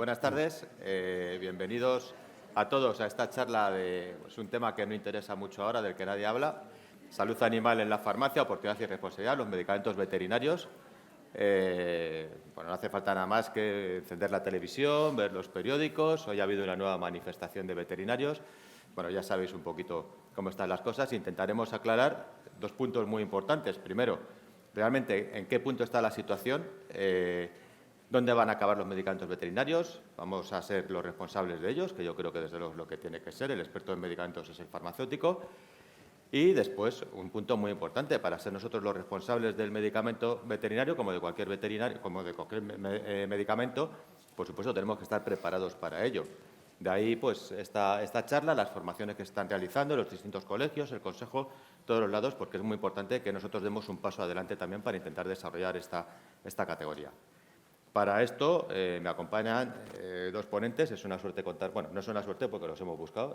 Buenas tardes, bienvenidos a todos a esta charla de un tema que no interesa mucho ahora, del que nadie habla: salud animal en la farmacia, oportunidad y responsabilidad, los medicamentos veterinarios. Bueno, no hace falta nada más que encender la televisión, ver los periódicos. Hoy ha habido una nueva manifestación de veterinarios. Bueno, ya sabéis un poquito cómo están las cosas. Intentaremos aclarar dos puntos muy importantes. Primero, realmente en qué punto está la situación, dónde van a acabar los medicamentos veterinarios. Vamos a ser los responsables de ellos, que yo creo que desde luego es lo que tiene que ser. El experto en medicamentos es el farmacéutico. Y después, un punto muy importante: para ser nosotros los responsables del medicamento veterinario, como de cualquier medicamento, por supuesto, tenemos que estar preparados para ello. De ahí, pues, esta charla, las formaciones que se están realizando en los distintos colegios, el Consejo, todos los lados, porque es muy importante que nosotros demos un paso adelante también para intentar desarrollar esta categoría. Para esto me acompañan dos ponentes. Es una suerte contar. Bueno, no es una suerte porque los hemos buscado.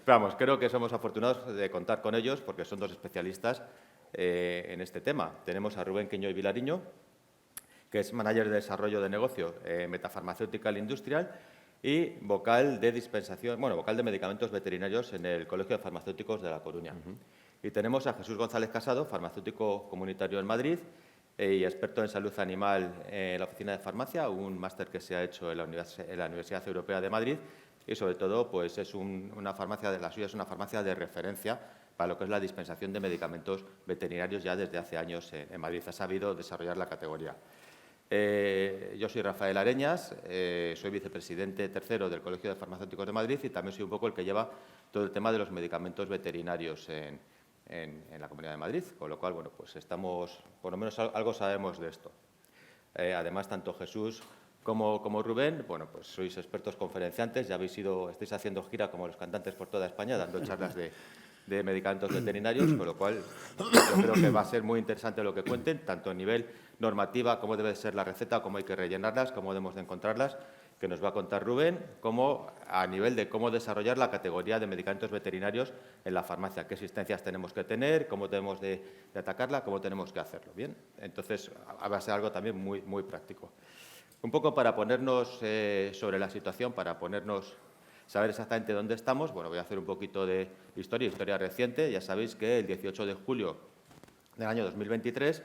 Vamos, creo que somos afortunados de contar con ellos porque son dos especialistas en este tema. Tenemos a Rubén Quiñoy Vilariño, que es manager de desarrollo de negocio Metafarmacéutica Industrial y vocal de dispensación, vocal de medicamentos veterinarios en el Colegio de Farmacéuticos de La Coruña. Y tenemos a Jesús González Casado, farmacéutico comunitario en Madrid y experto en salud animal en la Oficina de Farmacia, un máster que se ha hecho en la Universidad Europea de Madrid, y sobre todo pues es una farmacia de la suya, es una farmacia de referencia para lo que es la dispensación de medicamentos veterinarios ya desde hace años en Madrid. Ha sabido desarrollar la categoría. Yo soy Rafael Areñas, soy vicepresidente tercero del Colegio de Farmacéuticos de Madrid y también soy un poco el que lleva todo el tema de los medicamentos veterinarios en la Comunidad de Madrid, con lo cual, bueno, pues estamos, por lo menos algo sabemos de esto. Además, tanto Jesús como Rubén, bueno, pues sois expertos conferenciantes, ya estáis haciendo gira como los cantantes por toda España, dando charlas de medicamentos veterinarios, con lo cual yo creo que va a ser muy interesante lo que cuenten, tanto a nivel normativa, cómo debe ser la receta, cómo hay que rellenarlas, cómo debemos de encontrarlas, que nos va a contar Rubén, como a nivel de cómo desarrollar la categoría de medicamentos veterinarios en la farmacia, qué existencias tenemos que tener, cómo debemos de atacarla, cómo tenemos que hacerlo. Bien, entonces va a ser algo también muy, muy práctico. Un poco para ponernos sobre la situación, para saber exactamente dónde estamos. Bueno, voy a hacer un poquito de historia reciente. Ya sabéis que el 18 de julio del año 2023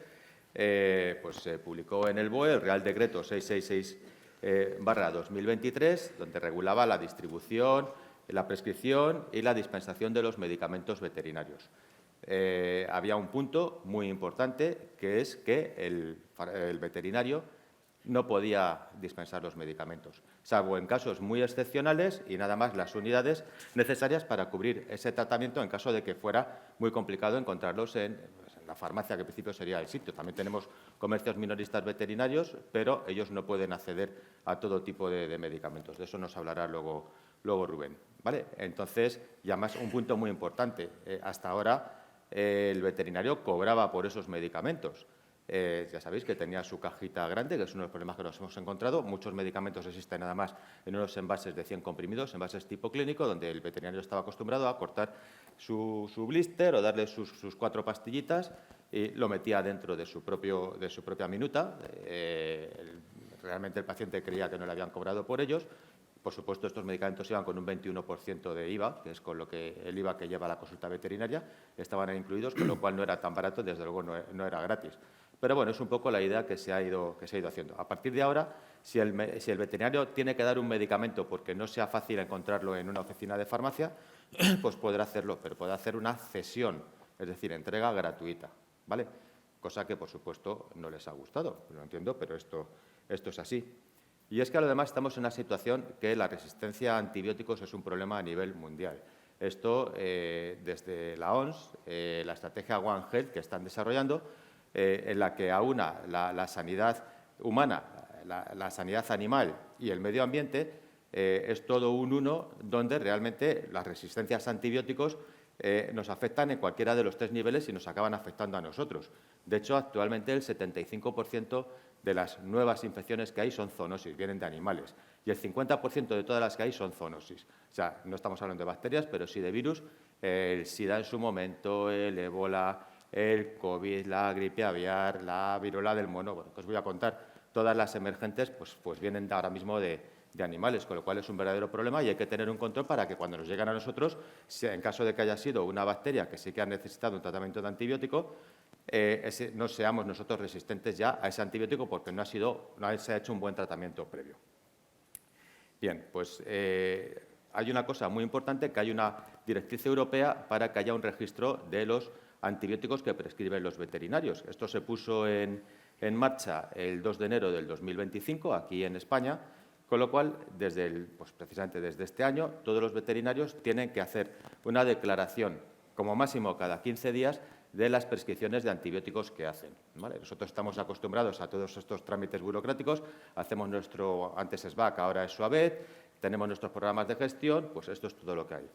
pues se publicó en el BOE el Real Decreto 666/2023, donde regulaba la distribución, la prescripción y la dispensación de los medicamentos veterinarios. Había un punto muy importante, que es que el veterinario no podía dispensar los medicamentos, salvo en casos muy excepcionales y nada más las unidades necesarias para cubrir ese tratamiento en caso de que fuera muy complicado encontrarlos en la farmacia, que en principio sería el sitio. También tenemos comercios minoristas veterinarios, pero ellos no pueden acceder a todo tipo de medicamentos. De eso nos hablará luego Rubén, ¿vale? Entonces, y además un punto muy importante. Hasta ahora el veterinario cobraba por esos medicamentos. Ya sabéis que tenía su cajita grande, que es uno de los problemas que nos hemos encontrado. Muchos medicamentos existen nada más en unos envases de 100 comprimidos, envases tipo clínico, donde el veterinario estaba acostumbrado a cortar su blister o darle sus 4 pastillitas y lo metía dentro de su propia minuta. Realmente el paciente creía que no le habían cobrado por ellos. Por supuesto, estos medicamentos iban con un 21% de IVA, que es con el IVA que lleva la consulta veterinaria. Estaban ahí incluidos, con lo cual no era tan barato, desde luego no era gratis. Pero bueno, es un poco la idea que se ha ido haciendo. A partir de ahora, si el veterinario tiene que dar un medicamento porque no sea fácil encontrarlo en una oficina de farmacia, pues podrá hacerlo, pero podrá hacer una cesión, es decir, entrega gratuita, ¿vale? Cosa que, por supuesto, no les ha gustado. Lo entiendo, pero esto es así. Y es que, además, estamos en una situación que la resistencia a antibióticos es un problema a nivel mundial. Esto, desde la OMS, la estrategia One Health que están desarrollando, en la que aúna la sanidad humana, la sanidad animal y el medio ambiente, es todo un uno donde realmente las resistencias a antibióticos nos afectan en cualquiera de los 3 niveles y nos acaban afectando a nosotros. De hecho, actualmente el 75% de las nuevas infecciones que hay son zoonosis, vienen de animales, y el 50% de todas las que hay son zoonosis. O sea, no estamos hablando de bacterias, pero sí de virus. El SIDA en su momento, el ébola, el COVID, la gripe aviar, la viruela del mono. Bueno, que os voy a contar todas las emergentes pues vienen ahora mismo de animales, con lo cual es un verdadero problema y hay que tener un control para que cuando nos lleguen a nosotros, en caso de que haya sido una bacteria que sí que ha necesitado un tratamiento de antibiótico, no seamos nosotros resistentes ya a ese antibiótico porque no se ha hecho un buen tratamiento previo. Bien, pues hay una cosa muy importante, que hay una directriz europea para que haya un registro de los antibióticos que prescriben los veterinarios. Esto se puso en marcha el 2 de enero del 2025, aquí en España, con lo cual, precisamente desde este año, todos los veterinarios tienen que hacer una declaración, como máximo cada 15 días, de las prescripciones de antibióticos que hacen, ¿vale? Nosotros estamos acostumbrados a todos estos trámites burocráticos, hacemos antes es VAC, ahora es Suavet, tenemos nuestros programas de gestión, pues esto es todo lo que hay.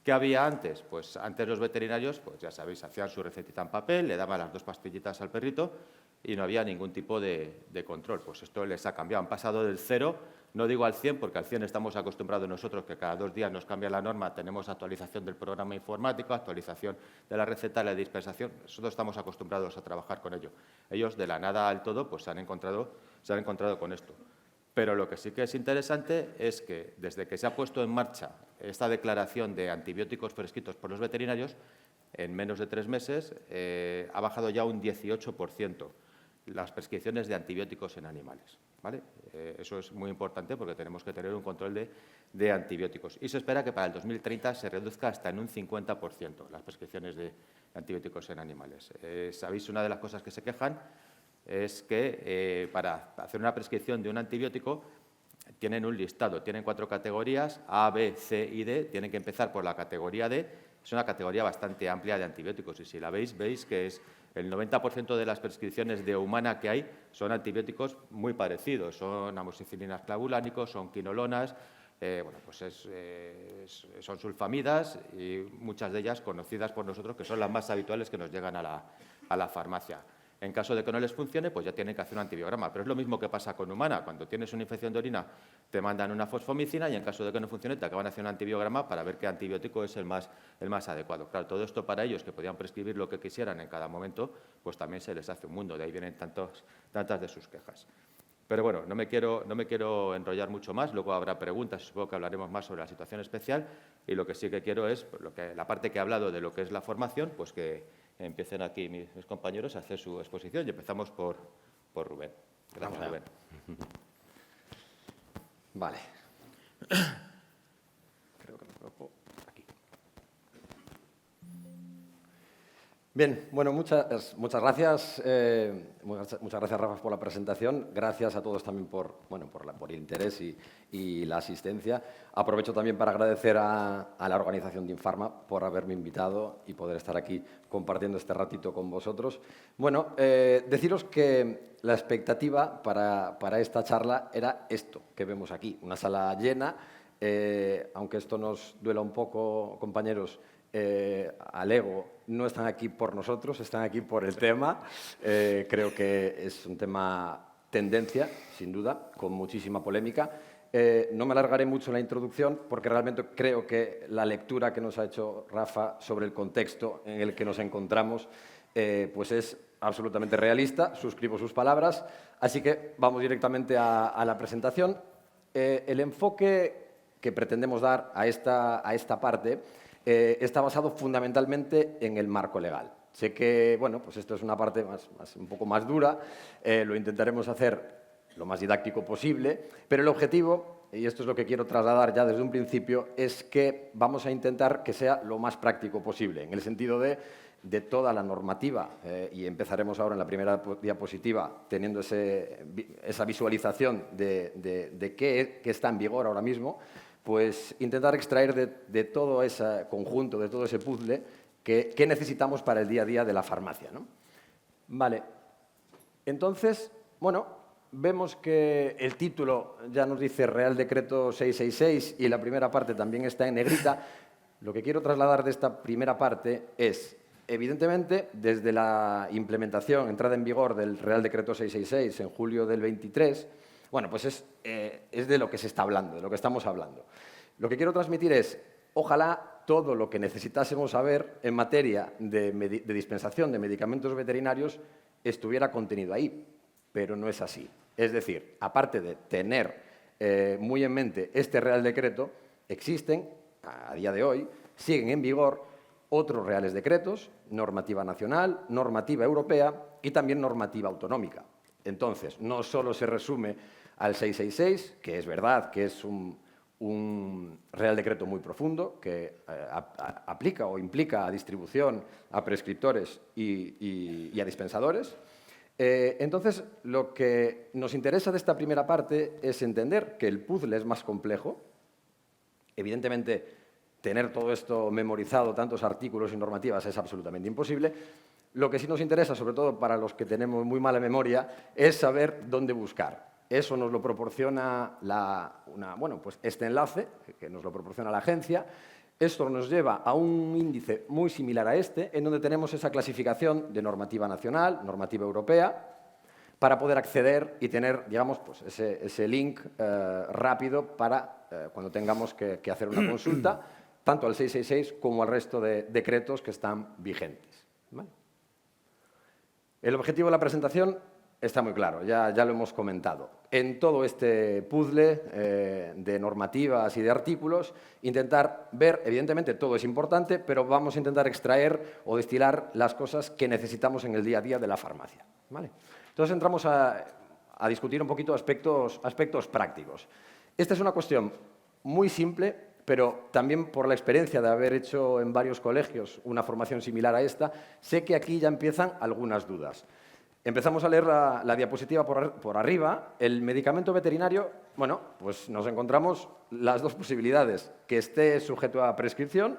¿Qué había antes? Pues antes los veterinarios, pues ya sabéis, hacían su recetita en papel, le daban las 2 pastillitas al perrito y no había ningún tipo de control. Pues esto les ha cambiado, han pasado del 0, no digo al 100, porque al 100 estamos acostumbrados nosotros, que cada 2 días nos cambia la norma, tenemos actualización del programa informático, actualización de la receta, la dispensación, nosotros estamos acostumbrados a trabajar con ello. Ellos, de la nada al todo, pues se han encontrado con esto. Pero lo que sí que es interesante es que desde que se ha puesto en marcha esta declaración de antibióticos prescritos por los veterinarios, en menos de 3 meses ha bajado ya un 18% las prescripciones de antibióticos en animales, ¿vale? Eso es muy importante porque tenemos que tener un control de antibióticos. Y se espera que para el 2030 se reduzca hasta en un 50% las prescripciones de antibióticos en animales. ¿Sabéis? Una de las cosas que se quejan es que para hacer una prescripción de un antibiótico tienen un listado, tienen 4 categorías, A, B, C y D, tienen que empezar por la categoría D, es una categoría bastante amplia de antibióticos y si la veis que es el 90% de las prescripciones de humana que hay son antibióticos muy parecidos, son amoxicilinas clavulánicos, son quinolonas, son sulfamidas y muchas de ellas conocidas por nosotros que son las más habituales que nos llegan a la farmacia. En caso de que no les funcione, pues ya tienen que hacer un antibiograma. Pero es lo mismo que pasa con humana. Cuando tienes una infección de orina, te mandan una fosfomicina y en caso de que no funcione, te acaban haciendo un antibiograma para ver qué antibiótico es el más adecuado. Claro, todo esto para ellos, que podían prescribir lo que quisieran en cada momento, pues también se les hace un mundo. De ahí vienen tantas de sus quejas. Pero bueno, no me quiero enrollar mucho más. Luego habrá preguntas, supongo que hablaremos más sobre la situación especial. Y lo que sí que quiero es, la parte que he hablado de lo que es la formación, pues que empiecen aquí mis compañeros a hacer su exposición y empezamos por Rubén. Gracias, Rubén. Vale. Creo que me coloco aquí. Bien, bueno, muchas gracias. Muchas gracias, Rafa, por la presentación. Gracias a todos también por el interés y la asistencia. Aprovecho también para agradecer a la organización de Infarma por haberme invitado y poder estar aquí compartiendo este ratito con vosotros. Bueno, deciros que la expectativa para esta charla era esto que vemos aquí, una sala llena. Aunque esto nos duela un poco, compañeros, al ego, no están aquí por nosotros, están aquí por el tema. Creo que es un tema tendencia, sin duda, con muchísima polémica. No me alargaré mucho en la introducción porque realmente creo que la lectura que nos ha hecho Rafa sobre el contexto en el que nos encontramos pues es absolutamente realista, suscribo sus palabras, así que vamos directamente a la presentación. El enfoque que pretendemos dar a esta parte está basado fundamentalmente en el marco legal. Sé que, bueno, pues esto es una parte un poco más dura, lo intentaremos hacer lo más didáctico posible, pero el objetivo, y esto es lo que quiero trasladar ya desde un principio, es que vamos a intentar que sea lo más práctico posible, en el sentido de toda la normativa, y empezaremos ahora en la primera diapositiva teniendo esa visualización de qué está en vigor ahora mismo, pues intentar extraer de todo ese conjunto, de todo ese puzzle, qué necesitamos para el día a día de la farmacia, ¿no? Vale. Entonces, bueno, vemos que el título ya nos dice Real Decreto 666 y la primera parte también está en negrita. Lo que quiero trasladar de esta primera parte es, evidentemente, desde la implementación, entrada en vigor del Real Decreto 666 en julio del 23, bueno, pues es de lo que se está hablando, de lo que estamos hablando. Lo que quiero transmitir es, ojalá todo lo que necesitásemos saber en materia de dispensación de medicamentos veterinarios estuviera contenido ahí, pero no es así. Es decir, aparte de tener muy en mente este Real Decreto, existen, a día de hoy, siguen en vigor otros reales decretos, normativa nacional, normativa europea y también normativa autonómica. Entonces, no solo se resume al 666, que es verdad que es un Real Decreto muy profundo, que aplica o implica a distribución, a prescriptores y a dispensadores. Entonces, lo que nos interesa de esta primera parte es entender que el puzzle es más complejo. Evidentemente, tener todo esto memorizado, tantos artículos y normativas, es absolutamente imposible. Lo que sí nos interesa, sobre todo para los que tenemos muy mala memoria, es saber dónde buscar. Eso nos lo proporciona este enlace, que nos lo proporciona la agencia. Esto nos lleva a un índice muy similar a este, en donde tenemos esa clasificación de normativa nacional, normativa europea, para poder acceder y tener, digamos, pues ese link rápido para cuando tengamos que hacer una consulta, tanto al 666 como al resto de decretos que están vigentes. ¿Vale? El objetivo de la presentación está muy claro, ya lo hemos comentado. En todo este puzzle de normativas y de artículos, intentar ver, evidentemente todo es importante, pero vamos a intentar extraer o destilar las cosas que necesitamos en el día a día de la farmacia. ¿Vale? Entonces entramos a discutir un poquito aspectos prácticos. Esta es una cuestión muy simple, pero también por la experiencia de haber hecho en varios colegios una formación similar a esta, sé que aquí ya empiezan algunas dudas. Empezamos a leer la diapositiva por arriba. El medicamento veterinario, bueno, pues nos encontramos las dos posibilidades, que esté sujeto a prescripción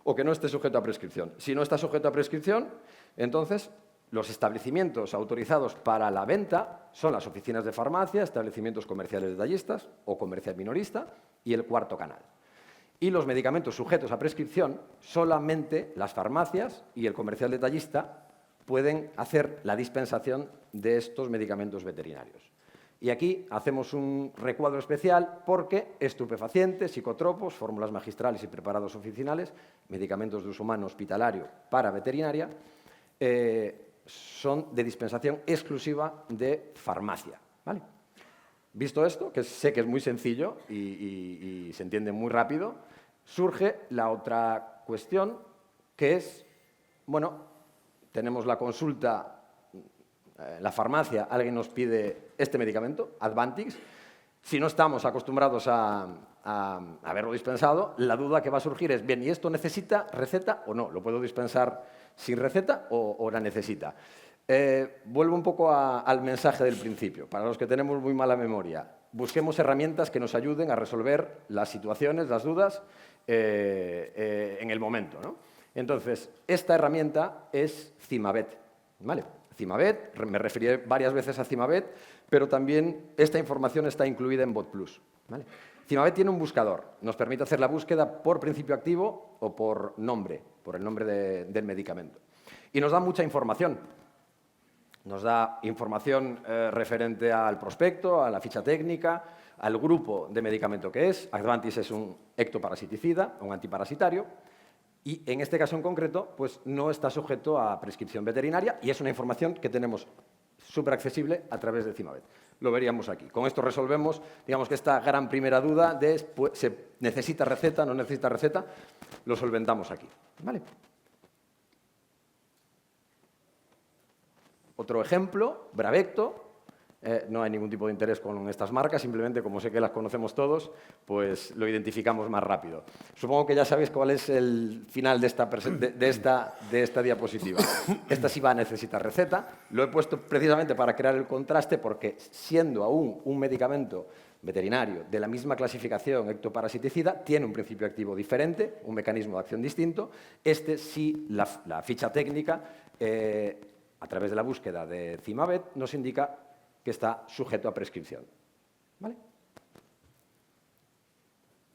o que no esté sujeto a prescripción. Si no está sujeto a prescripción, entonces los establecimientos autorizados para la venta son las oficinas de farmacia, establecimientos comerciales detallistas o comercial minorista y el cuarto canal. Y los medicamentos sujetos a prescripción, solamente las farmacias y el comercial detallista pueden hacer la dispensación de estos medicamentos veterinarios. Y aquí hacemos un recuadro especial porque estupefacientes, psicotropos, fórmulas magistrales y preparados oficinales, medicamentos de uso humano hospitalario para veterinaria, son de dispensación exclusiva de farmacia. ¿Vale? Visto esto, que sé que es muy sencillo y se entiende muy rápido, surge la otra cuestión, que es, bueno, tenemos la consulta, la farmacia, alguien nos pide este medicamento, Advantix. Si no estamos acostumbrados a haberlo dispensado, la duda que va a surgir es, bien, ¿y esto necesita receta o no? ¿Lo puedo dispensar sin receta o la necesita? Vuelvo un poco al mensaje del principio. Para los que tenemos muy mala memoria, busquemos herramientas que nos ayuden a resolver las situaciones, las dudas, en el momento, ¿no? Entonces, esta herramienta es Cimabet, ¿vale? Cimabet, me referí varias veces a Cimabet, pero también esta información está incluida en BotPlus, ¿vale? Cimabet tiene un buscador, nos permite hacer la búsqueda por principio activo o por nombre, por el nombre del medicamento. Y nos da mucha información. Nos da información referente al prospecto, a la ficha técnica, al grupo de medicamento que es. Advantix es un ectoparasiticida, un antiparasitario. Y en este caso en concreto, pues no está sujeto a prescripción veterinaria y es una información que tenemos súper accesible a través de Cimabet. Lo veríamos aquí. Con esto resolvemos, digamos que esta gran primera duda de ¿se necesita receta, no necesita receta? Lo solventamos aquí. ¿Vale? Otro ejemplo, Bravecto. No hay ningún tipo de interés con estas marcas, simplemente como sé que las conocemos todos, pues lo identificamos más rápido. Supongo que ya sabéis cuál es el final de esta diapositiva. Esta sí va a necesitar receta. Lo he puesto precisamente para crear el contraste porque siendo aún un medicamento veterinario de la misma clasificación ectoparasiticida, tiene un principio activo diferente, un mecanismo de acción distinto. Este sí, la ficha técnica, a través de la búsqueda de Cimabet, nos indica que está sujeto a prescripción. ¿Vale?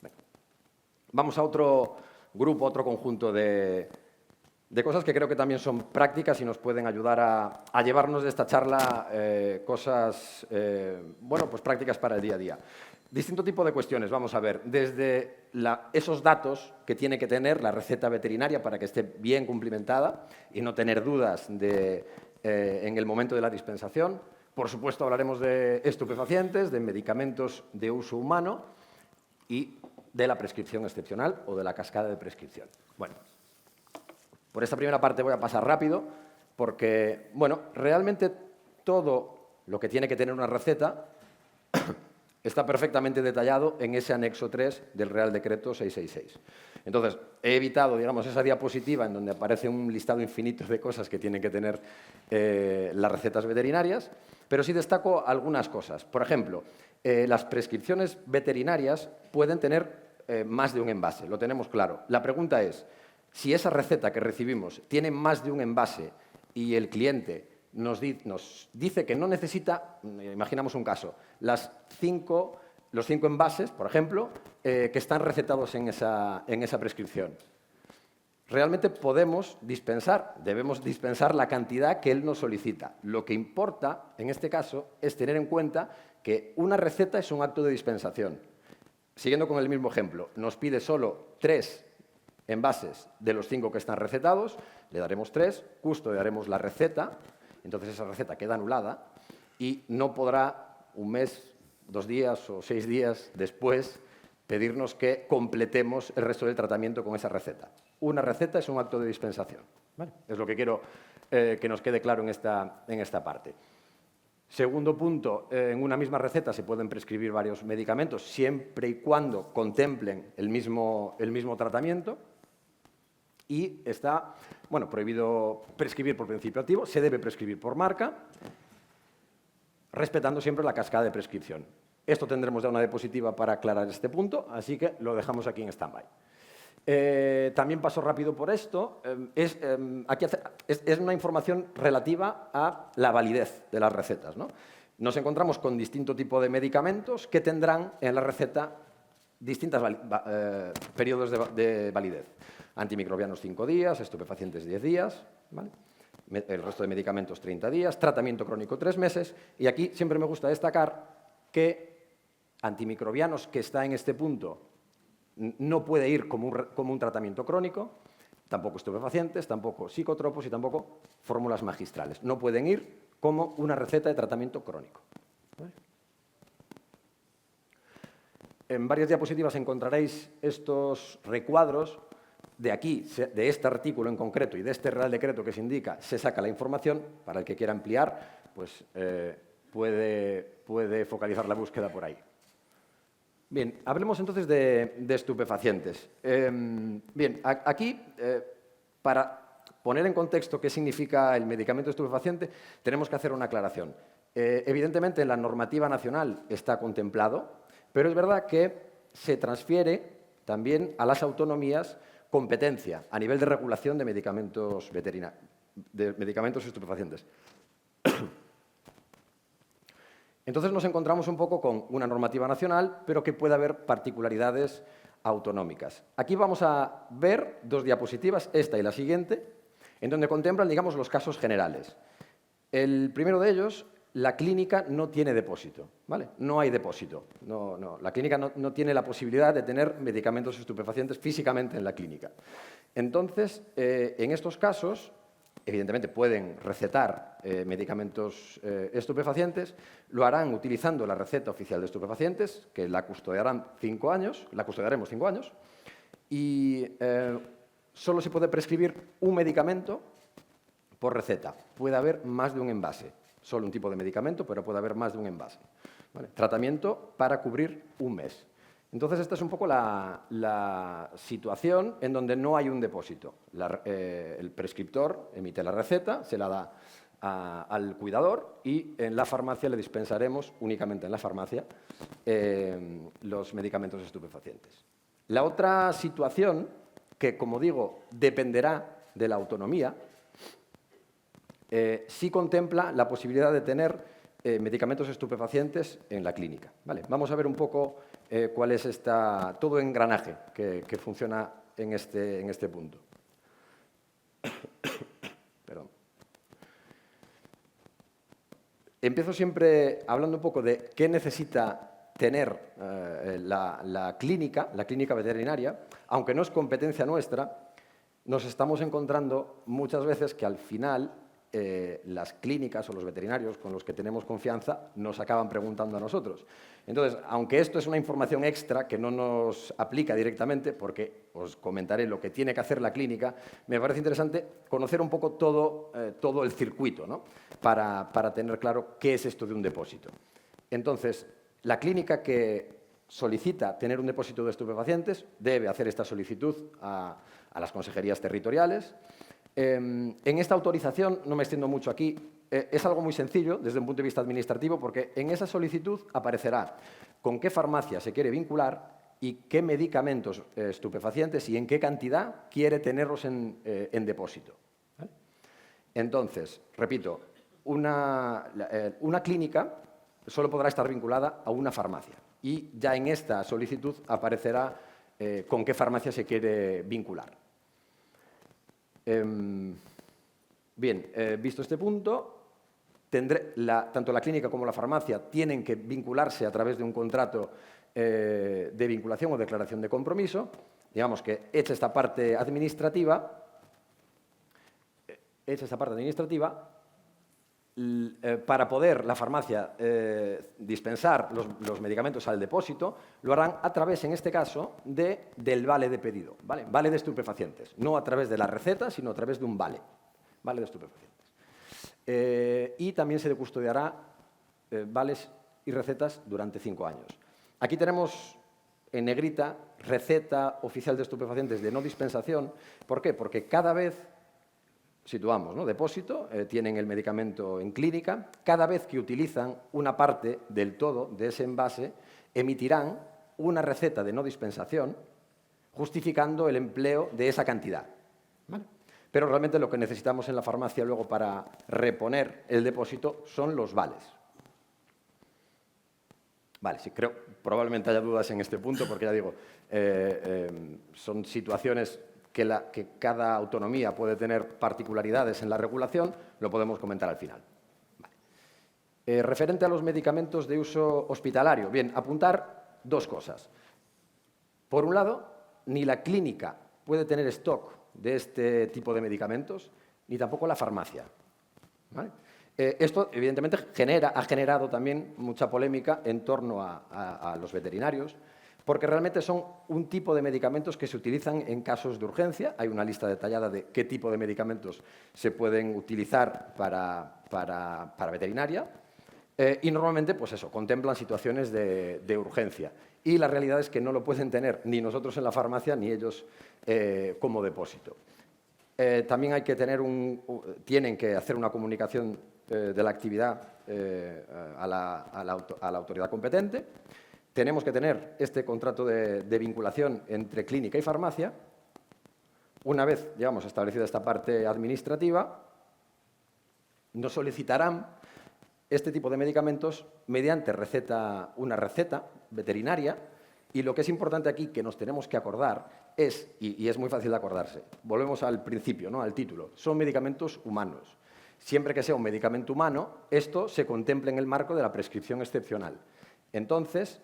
Bueno. Vamos a otro grupo, otro conjunto de cosas que creo que también son prácticas y nos pueden ayudar a llevarnos de esta charla cosas bueno, pues prácticas para el día a día. Distinto tipo de cuestiones, vamos a ver, desde esos datos que tiene que tener la receta veterinaria para que esté bien cumplimentada y no tener dudas en el momento de la dispensación, Por supuesto, hablaremos de estupefacientes, de medicamentos de uso humano y de la prescripción excepcional o de la cascada de prescripción. Bueno, por esta primera parte voy a pasar rápido porque, bueno, realmente todo lo que tiene que tener una receta está perfectamente detallado en ese anexo 3 del Real Decreto 666. Entonces, he evitado, digamos, esa diapositiva en donde aparece un listado infinito de cosas que tienen que tener las recetas veterinarias, pero sí destaco algunas cosas. Por ejemplo, las prescripciones veterinarias pueden tener más de un envase, lo tenemos claro. La pregunta es, si esa receta que recibimos tiene más de un envase y el cliente nos dice que no necesita, imaginamos un caso, los 5 envases, por ejemplo, que están recetados en esa prescripción. Realmente debemos dispensar la cantidad que él nos solicita. Lo que importa, en este caso, es tener en cuenta que una receta es un acto de dispensación. Siguiendo con el mismo ejemplo, nos pide solo 3 envases de los 5 que están recetados, le daremos 3, custodiaremos la receta, entonces esa receta queda anulada y no podrá un mes, 2 días o 6 días después pedirnos que completemos el resto del tratamiento con esa receta. Una receta es un acto de dispensación. ¿Vale? Es lo que quiero que nos quede claro en esta parte. Segundo punto, en una misma receta se pueden prescribir varios medicamentos siempre y cuando contemplen el mismo tratamiento. Y está, bueno, prohibido prescribir por principio activo, se debe prescribir por marca, respetando siempre la cascada de prescripción. Esto tendremos ya una diapositiva para aclarar este punto, así que lo dejamos aquí en stand-by. También paso rápido por esto. Es una información relativa a la validez de las recetas, ¿no? Nos encontramos con distinto tipo de medicamentos que tendrán en la receta distintos periodos de validez. Antimicrobianos 5 días, estupefacientes 10 días, ¿vale? El resto de medicamentos 30 días, tratamiento crónico 3 meses. Y aquí siempre me gusta destacar que antimicrobianos, que está en este punto, no puede ir como un tratamiento crónico, tampoco estupefacientes, tampoco psicotropos y tampoco fórmulas magistrales. No pueden ir como una receta de tratamiento crónico. ¿Vale? En varias diapositivas encontraréis estos recuadros. De aquí, de este artículo en concreto y de este Real Decreto que se indica, se saca la información. Para el que quiera ampliar, pues puede focalizar la búsqueda por ahí. Bien, hablemos entonces de estupefacientes. Bien, aquí, para poner en contexto qué significa el medicamento estupefaciente, tenemos que hacer una aclaración. Evidentemente, en la normativa nacional está contemplado, pero es verdad que se transfiere también a las autonomías competencia a nivel de regulación de medicamentos estupefacientes. Entonces nos encontramos un poco con una normativa nacional, pero que puede haber particularidades autonómicas. Aquí vamos a ver 2 diapositivas, esta y la siguiente, en donde contemplan, digamos, los casos generales. El primero de ellos, la clínica no tiene depósito, ¿vale? No hay depósito. La clínica no tiene la posibilidad de tener medicamentos estupefacientes físicamente en la clínica. Entonces, en estos casos, evidentemente pueden recetar medicamentos estupefacientes, lo harán utilizando la receta oficial de estupefacientes, que la custodiaremos 5 años, y solo se puede prescribir un medicamento por receta. Puede haber más de un envase. Solo un tipo de medicamento, pero puede haber más de un envase. ¿Vale? Tratamiento para cubrir un mes. Entonces, esta es un poco la situación en donde no hay un depósito. El prescriptor emite la receta, se la da al cuidador y en la farmacia le dispensaremos, únicamente en la farmacia, los medicamentos estupefacientes. La otra situación, que como digo, dependerá de la autonomía, sí contempla la posibilidad de tener medicamentos estupefacientes en la clínica. ¿Vale? Vamos a ver un poco cuál es todo engranaje que funciona en este punto. Perdón. Empiezo siempre hablando un poco de qué necesita tener la clínica veterinaria, aunque no es competencia nuestra. Nos estamos encontrando muchas veces que al final las clínicas o los veterinarios con los que tenemos confianza nos acaban preguntando a nosotros. Entonces, aunque esto es una información extra que no nos aplica directamente, porque os comentaré lo que tiene que hacer la clínica, me parece interesante conocer un poco todo el circuito, ¿no? para tener claro qué es esto de un depósito. Entonces, la clínica que solicita tener un depósito de estupefacientes debe hacer esta solicitud a las consejerías territoriales. En esta autorización, no me extiendo mucho aquí, es algo muy sencillo desde un punto de vista administrativo porque en esa solicitud aparecerá con qué farmacia se quiere vincular y qué medicamentos estupefacientes y en qué cantidad quiere tenerlos en depósito. ¿Vale? Entonces, repito, una clínica solo podrá estar vinculada a una farmacia y ya en esta solicitud aparecerá con qué farmacia se quiere vincular. Bien, visto este punto, tanto la clínica como la farmacia tienen que vincularse a través de un contrato de vinculación o declaración de compromiso. Digamos que hecha esta parte administrativa, para poder la farmacia dispensar los medicamentos al depósito, lo harán a través, en este caso, del vale de pedido, ¿vale? Vale de estupefacientes, no a través de la receta, sino a través de un vale de estupefacientes. Y también se custodiará vales y recetas durante 5 años. Aquí tenemos en negrita receta oficial de estupefacientes de no dispensación. ¿Por qué? Porque cada vez situamos, ¿no? Depósito, tienen el medicamento en clínica. Cada vez que utilizan una parte del todo de ese envase, emitirán una receta de no dispensación justificando el empleo de esa cantidad. ¿Vale? Pero realmente lo que necesitamos en la farmacia luego para reponer el depósito son los vales. Vale, sí, creo, probablemente haya dudas en este punto porque ya digo, son situaciones que cada autonomía puede tener particularidades en la regulación, lo podemos comentar al final. Vale. Referente a los medicamentos de uso hospitalario, bien, apuntar 2 cosas. Por un lado, ni la clínica puede tener stock de este tipo de medicamentos, ni tampoco la farmacia. ¿Vale? Esto, evidentemente, ha generado también mucha polémica en torno a los veterinarios, porque realmente son un tipo de medicamentos que se utilizan en casos de urgencia. Hay una lista detallada de qué tipo de medicamentos se pueden utilizar para veterinaria y normalmente, pues eso, contemplan situaciones de urgencia. Y la realidad es que no lo pueden tener ni nosotros en la farmacia ni ellos como depósito. También hay que tienen que hacer una comunicación de la actividad a la autoridad competente. Tenemos que tener este contrato de vinculación entre clínica y farmacia. Una vez, digamos, establecida esta parte administrativa, nos solicitarán este tipo de medicamentos mediante una receta veterinaria. Y lo que es importante aquí, que nos tenemos que acordar, y es muy fácil de acordarse, volvemos al principio, ¿no? Al título, son medicamentos humanos. Siempre que sea un medicamento humano, esto se contempla en el marco de la prescripción excepcional. Entonces,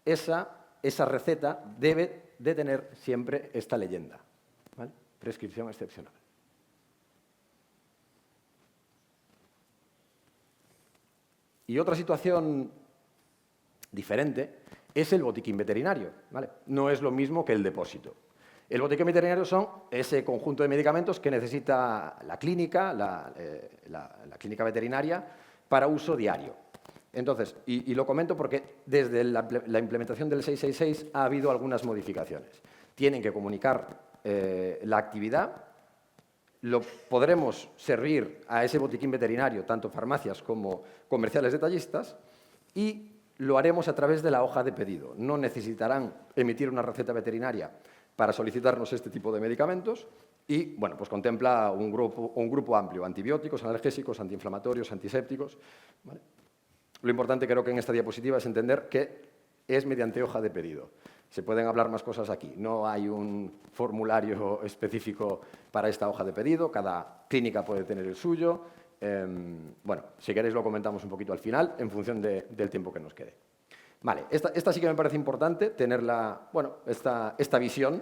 esa receta debe de tener siempre esta leyenda, ¿vale? Prescripción excepcional. Y otra situación diferente es el botiquín veterinario, ¿vale? No es lo mismo que el depósito. El botiquín veterinario son ese conjunto de medicamentos que necesita la clínica, la clínica veterinaria, para uso diario. Entonces, y lo comento porque desde la implementación del 666 ha habido algunas modificaciones. Tienen que comunicar la actividad, lo podremos servir a ese botiquín veterinario, tanto farmacias como comerciales detallistas, y lo haremos a través de la hoja de pedido. No necesitarán emitir una receta veterinaria para solicitarnos este tipo de medicamentos y, bueno, pues contempla un grupo amplio, antibióticos, analgésicos, antiinflamatorios, antisépticos, ¿vale? Lo importante creo que en esta diapositiva es entender que es mediante hoja de pedido. Se pueden hablar más cosas aquí. No hay un formulario específico para esta hoja de pedido. Cada clínica puede tener el suyo. Bueno, si queréis lo comentamos un poquito al final, en función del tiempo que nos quede. Vale, esta sí que me parece importante, tener esta visión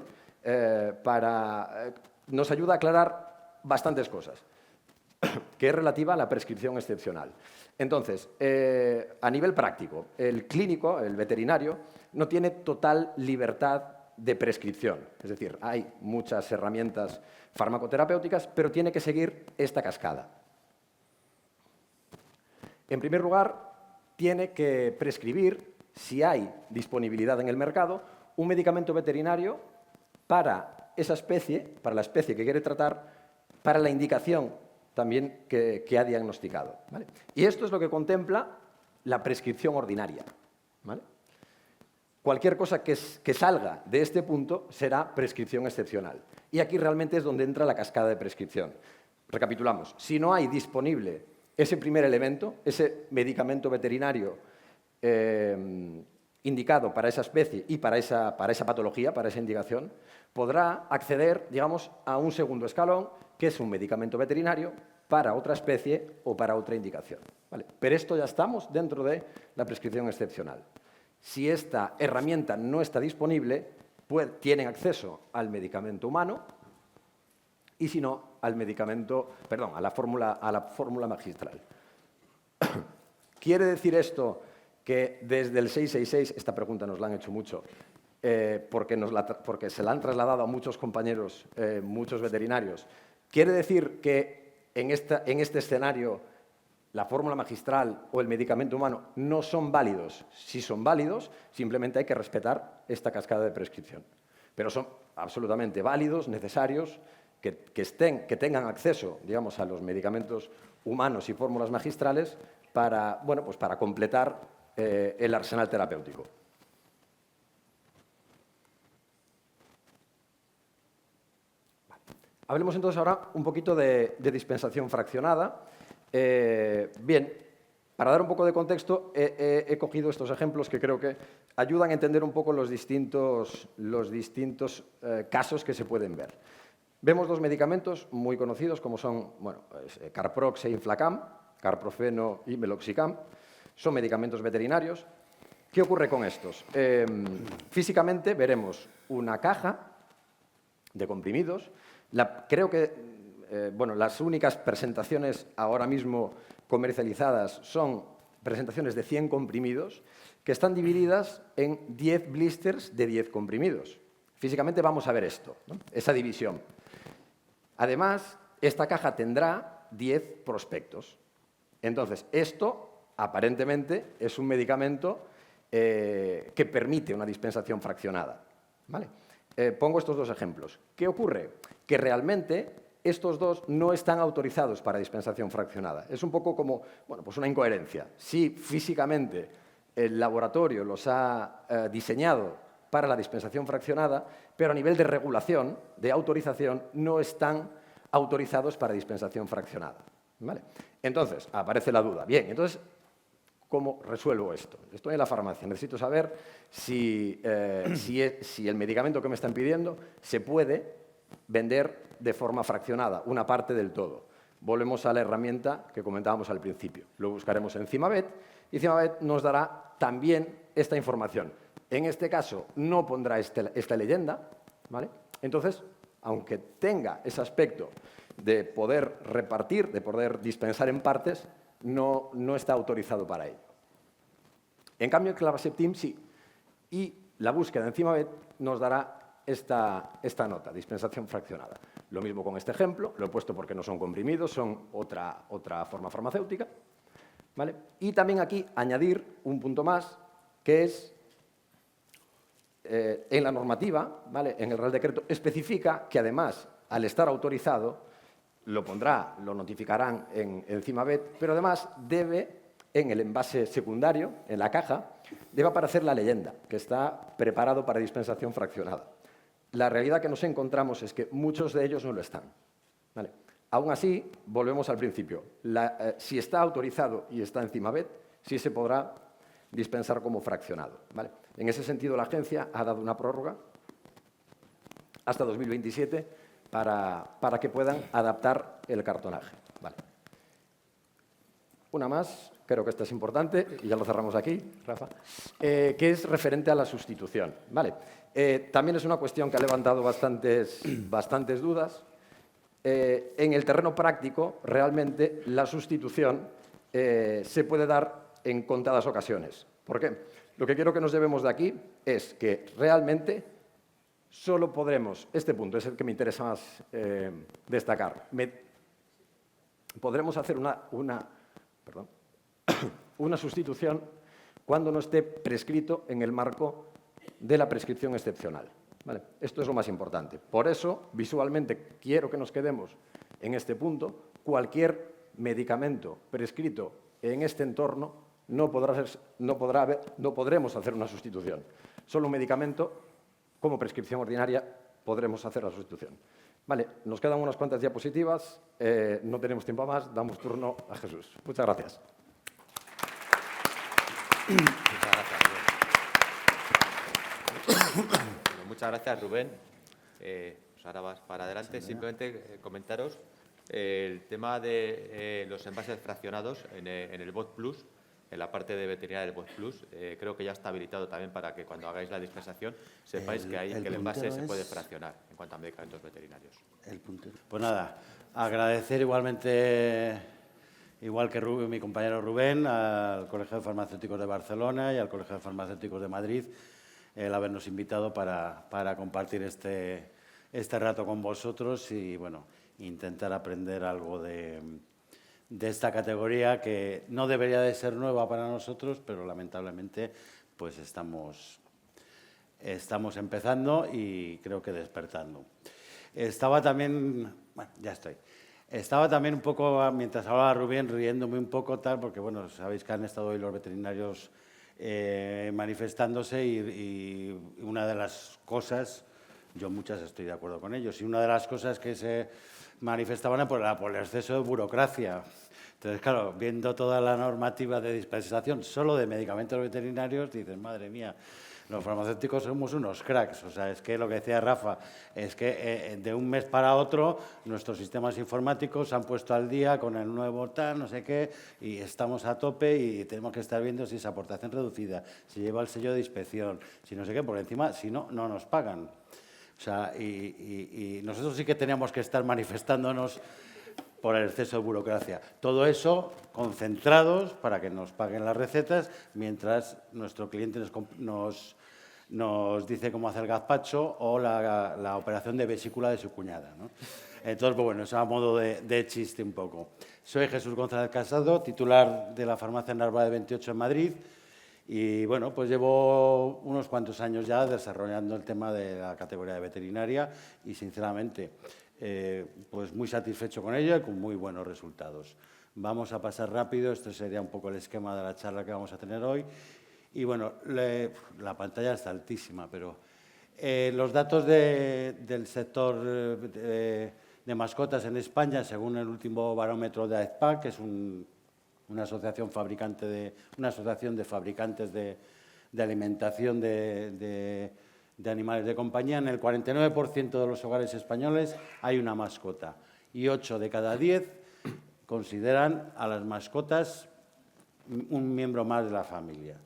nos ayuda a aclarar bastantes cosas. que es relativa a la prescripción excepcional. Entonces, a nivel práctico, el clínico, el veterinario, no tiene total libertad de prescripción. Es decir, hay muchas herramientas farmacoterapéuticas, pero tiene que seguir esta cascada. En primer lugar, tiene que prescribir, si hay disponibilidad en el mercado, un medicamento veterinario para esa especie, para la especie que quiere tratar, para la indicación también que ha diagnosticado, ¿vale? Y esto es lo que contempla la prescripción ordinaria, ¿vale? Cualquier cosa que salga de este punto será prescripción excepcional. Y aquí realmente es donde entra la cascada de prescripción. Recapitulamos. Si no hay disponible ese primer elemento, ese medicamento veterinario indicado para esa especie y para esa patología, para esa indicación, podrá acceder, digamos, a un segundo escalón, que es un medicamento veterinario para otra especie o para otra indicación, ¿vale? Pero esto ya estamos dentro de la prescripción excepcional. Si esta herramienta no está disponible, pues tienen acceso al medicamento humano y si no, al medicamento, perdón, a la fórmula magistral. ¿Quiere decir esto que desde el 666, esta pregunta nos la han hecho mucho, porque se la han trasladado a muchos compañeros, muchos veterinarios, quiere decir que en este escenario la fórmula magistral o el medicamento humano no son válidos? Si son válidos, simplemente hay que respetar esta cascada de prescripción. Pero son absolutamente válidos, necesarios, que tengan acceso, digamos, a los medicamentos humanos y fórmulas magistrales para, bueno, pues para completar el arsenal terapéutico. Hablemos entonces ahora un poquito de dispensación fraccionada. Bien, para dar un poco de contexto, he cogido estos ejemplos que creo que ayudan a entender un poco los distintos casos que se pueden ver. Vemos dos medicamentos muy conocidos como son Carprox e Inflacam, carprofeno y meloxicam. Son medicamentos veterinarios. ¿Qué ocurre con estos? Físicamente veremos una caja de comprimidos. Creo que las únicas presentaciones ahora mismo comercializadas son presentaciones de 100 comprimidos que están divididas en 10 blisters de 10 comprimidos. Físicamente vamos a ver esto, ¿no? Esa división. Además, esta caja tendrá 10 prospectos. Entonces, esto aparentemente es un medicamento que permite una dispensación fraccionada, ¿vale? Pongo estos dos ejemplos. ¿Qué ocurre? Que realmente estos dos no están autorizados para dispensación fraccionada. Es un poco como pues una incoherencia. Sí, físicamente el laboratorio los ha diseñado para la dispensación fraccionada, pero a nivel de regulación, de autorización, no están autorizados para dispensación fraccionada, ¿vale? Entonces, aparece la duda. Bien, entonces, ¿cómo resuelvo esto? Estoy en la farmacia, necesito saber si el medicamento que me están pidiendo se puede vender de forma fraccionada, una parte del todo. Volvemos a la herramienta que comentábamos al principio. Lo buscaremos en Cimabet y Cimabet nos dará también esta información. En este caso no pondrá esta leyenda, ¿vale? Entonces, aunque tenga ese aspecto de poder repartir, de poder dispensar en partes, no está autorizado para ello. En cambio, el Clavaseptim sí. Y la búsqueda en Cimabet nos dará esta nota, dispensación fraccionada. Lo mismo con este ejemplo, lo he puesto porque no son comprimidos, son otra forma farmacéutica, ¿vale? Y también aquí añadir un punto más, que es en la normativa, ¿vale? En el Real Decreto, especifica que además, al estar autorizado, lo notificarán en Cimabet, pero además debe, en el envase secundario, en la caja, debe aparecer la leyenda, que está preparado para dispensación fraccionada. La realidad que nos encontramos es que muchos de ellos no lo están, ¿vale? Aún así, volvemos al principio. Si está autorizado y está en Cimabet, sí se podrá dispensar como fraccionado, ¿vale? En ese sentido, la agencia ha dado una prórroga hasta 2027 para que puedan adaptar el cartonaje, ¿vale? Una más, creo que esta es importante, y ya lo cerramos aquí, Rafa, que es referente a la sustitución, ¿vale? También es una cuestión que ha levantado bastantes dudas. en el terreno práctico, realmente, la sustitución se puede dar en contadas ocasiones. ¿Por qué? Lo que quiero que nos llevemos de aquí es que realmente solo podremos, este punto es el que me interesa más destacar, podremos hacer una sustitución cuando no esté prescrito en el marco de la prescripción excepcional. ¿Vale? Esto es lo más importante. Por eso, visualmente, quiero que nos quedemos en este punto. Cualquier medicamento prescrito en este entorno no podremos hacer una sustitución. Solo un medicamento, como prescripción ordinaria, podremos hacer la sustitución. Vale, nos quedan unas cuantas diapositivas. No tenemos tiempo más. Damos turno a Jesús. Muchas gracias. Muchas gracias, Rubén. Pues ahora vas para adelante. Simplemente comentaros el tema de los envases fraccionados en el BOT Plus, en la parte de veterinaria del BOT Plus. Creo que ya está habilitado también para que cuando hagáis la dispensación sepáis que el envase se puede fraccionar en cuanto a medicamentos veterinarios. Pues nada, agradecer igualmente, igual que mi compañero Rubén, al Colegio de Farmacéuticos de Barcelona y al Colegio de Farmacéuticos de Madrid el habernos invitado para compartir este rato con vosotros y, bueno, intentar aprender algo de esta categoría que no debería de ser nueva para nosotros, pero lamentablemente pues estamos empezando y creo que despertando. Estaba también un poco, mientras hablaba Rubén, riéndome un poco tal, porque bueno, sabéis que han estado hoy los veterinarios manifestándose y una de las cosas, yo muchas estoy de acuerdo con ellos, y una de las cosas que se manifestaban era por el exceso de burocracia. Entonces, claro, viendo toda la normativa de dispensación solo de medicamentos veterinarios, dices, madre mía, los farmacéuticos somos unos cracks. O sea, es que lo que decía Rafa, es que de un mes para otro nuestros sistemas informáticos se han puesto al día con el nuevo tal, no sé qué, y estamos a tope y tenemos que estar viendo si es aportación reducida, si lleva el sello de inspección, si no sé qué, porque encima, si no, no nos pagan. O sea, y nosotros sí que teníamos que estar manifestándonos por el exceso de burocracia. Todo eso concentrados para que nos paguen las recetas mientras nuestro cliente nos dice cómo hacer el gazpacho o la operación de vesícula de su cuñada, ¿no? Entonces, pues bueno, eso a modo de chiste un poco. Soy Jesús González Casado, titular de la farmacia Narváez 28 en Madrid y, bueno, pues llevo unos cuantos años ya desarrollando el tema de la categoría de veterinaria y, sinceramente, pues muy satisfecho con ella y con muy buenos resultados. Vamos a pasar rápido, este sería un poco el esquema de la charla que vamos a tener hoy. Y bueno, la pantalla está altísima, pero los datos del sector de mascotas en España, según el último barómetro de AEZPAC, que es una asociación de fabricantes de alimentación de animales de compañía, en el 49% de los hogares españoles hay una mascota y 8 de cada 10 consideran a las mascotas un miembro más de la familia.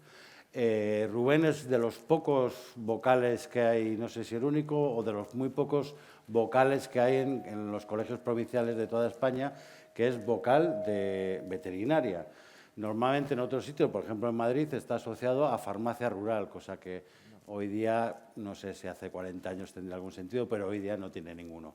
Rubén es de los pocos vocales que hay, no sé si el único, o de los muy pocos vocales que hay en los colegios provinciales de toda España, que es vocal de veterinaria. Normalmente en otros sitios, por ejemplo en Madrid, está asociado a farmacia rural, cosa que hoy día, no sé si hace 40 años tendría algún sentido, pero hoy día no tiene ninguno.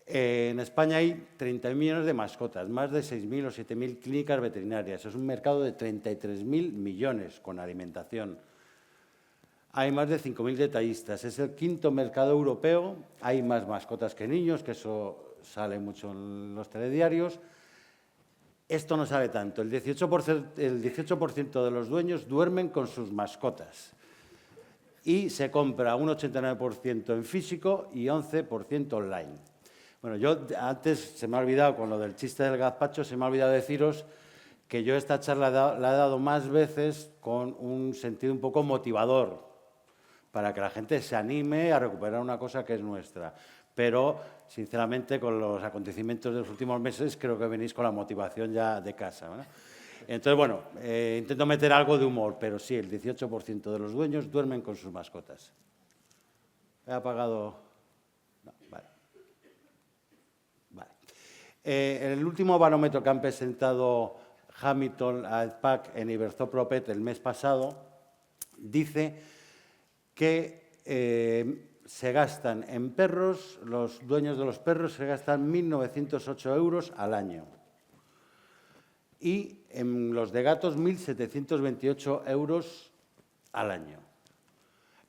En España hay 30 millones de mascotas, más de 6.000 o 7.000 clínicas veterinarias. Es un mercado de 33.000 millones con alimentación. Hay más de 5.000 detallistas. Es el quinto mercado europeo. Hay más mascotas que niños, que eso sale mucho en los telediarios. Esto no sale tanto. El 18% de los dueños duermen con sus mascotas. Y se compra un 89% en físico y 11% online. Bueno, yo antes se me ha olvidado, con lo del chiste del gazpacho, se me ha olvidado deciros que yo esta charla la he dado más veces con un sentido un poco motivador, para que la gente se anime a recuperar una cosa que es nuestra. Pero, sinceramente, con los acontecimientos de los últimos meses, creo que venís con la motivación ya de casa, ¿no? Entonces, bueno, intento meter algo de humor, pero sí, el 18% de los dueños duermen con sus mascotas. ¿He apagado? No, vale. El último barómetro que han presentado Hamilton a EDPAC en Iberzopropet el mes pasado dice que se gastan en perros, los dueños de los perros se gastan 1.908 euros al año y en los de gatos 1.728 euros al año,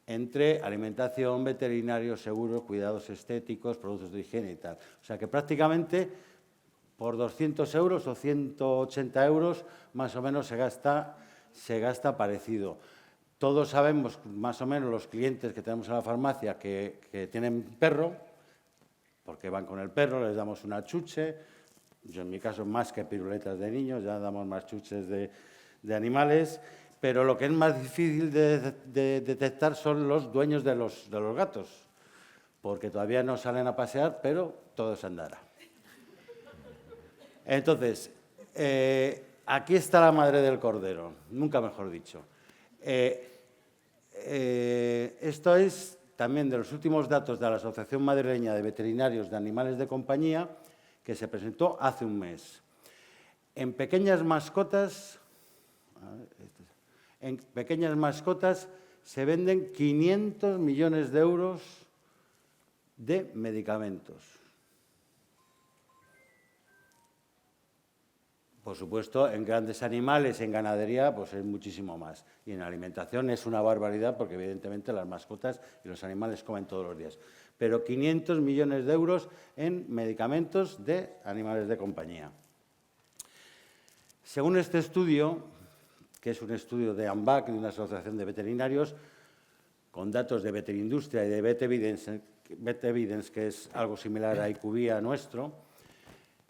entre alimentación, veterinario, seguros, cuidados estéticos, productos de higiene y tal. O sea que prácticamente por 200 euros o 180 euros más o menos se gasta parecido. Todos sabemos, más o menos, los clientes que tenemos en la farmacia que tienen perro, porque van con el perro, les damos una chuche. Yo, en mi caso, más que piruletas de niños, ya damos más chuches de animales. Pero lo que es más difícil de detectar son los dueños de los gatos, porque todavía no salen a pasear, pero todo se andará. Entonces, aquí está la madre del cordero, nunca mejor dicho. Esto es también de los últimos datos de la Asociación Madrileña de Veterinarios de Animales de Compañía, que se presentó hace un mes. En pequeñas mascotas se venden 500 millones de euros de medicamentos. Por supuesto, en grandes animales, en ganadería, pues es muchísimo más. Y en alimentación es una barbaridad porque, evidentemente, las mascotas y los animales comen todos los días. Pero 500 millones de euros en medicamentos de animales de compañía. Según este estudio, que es un estudio de ANVAC, de una asociación de veterinarios, con datos de Veterindustria y de Vet Evidence, que es algo similar a IQVIA nuestro,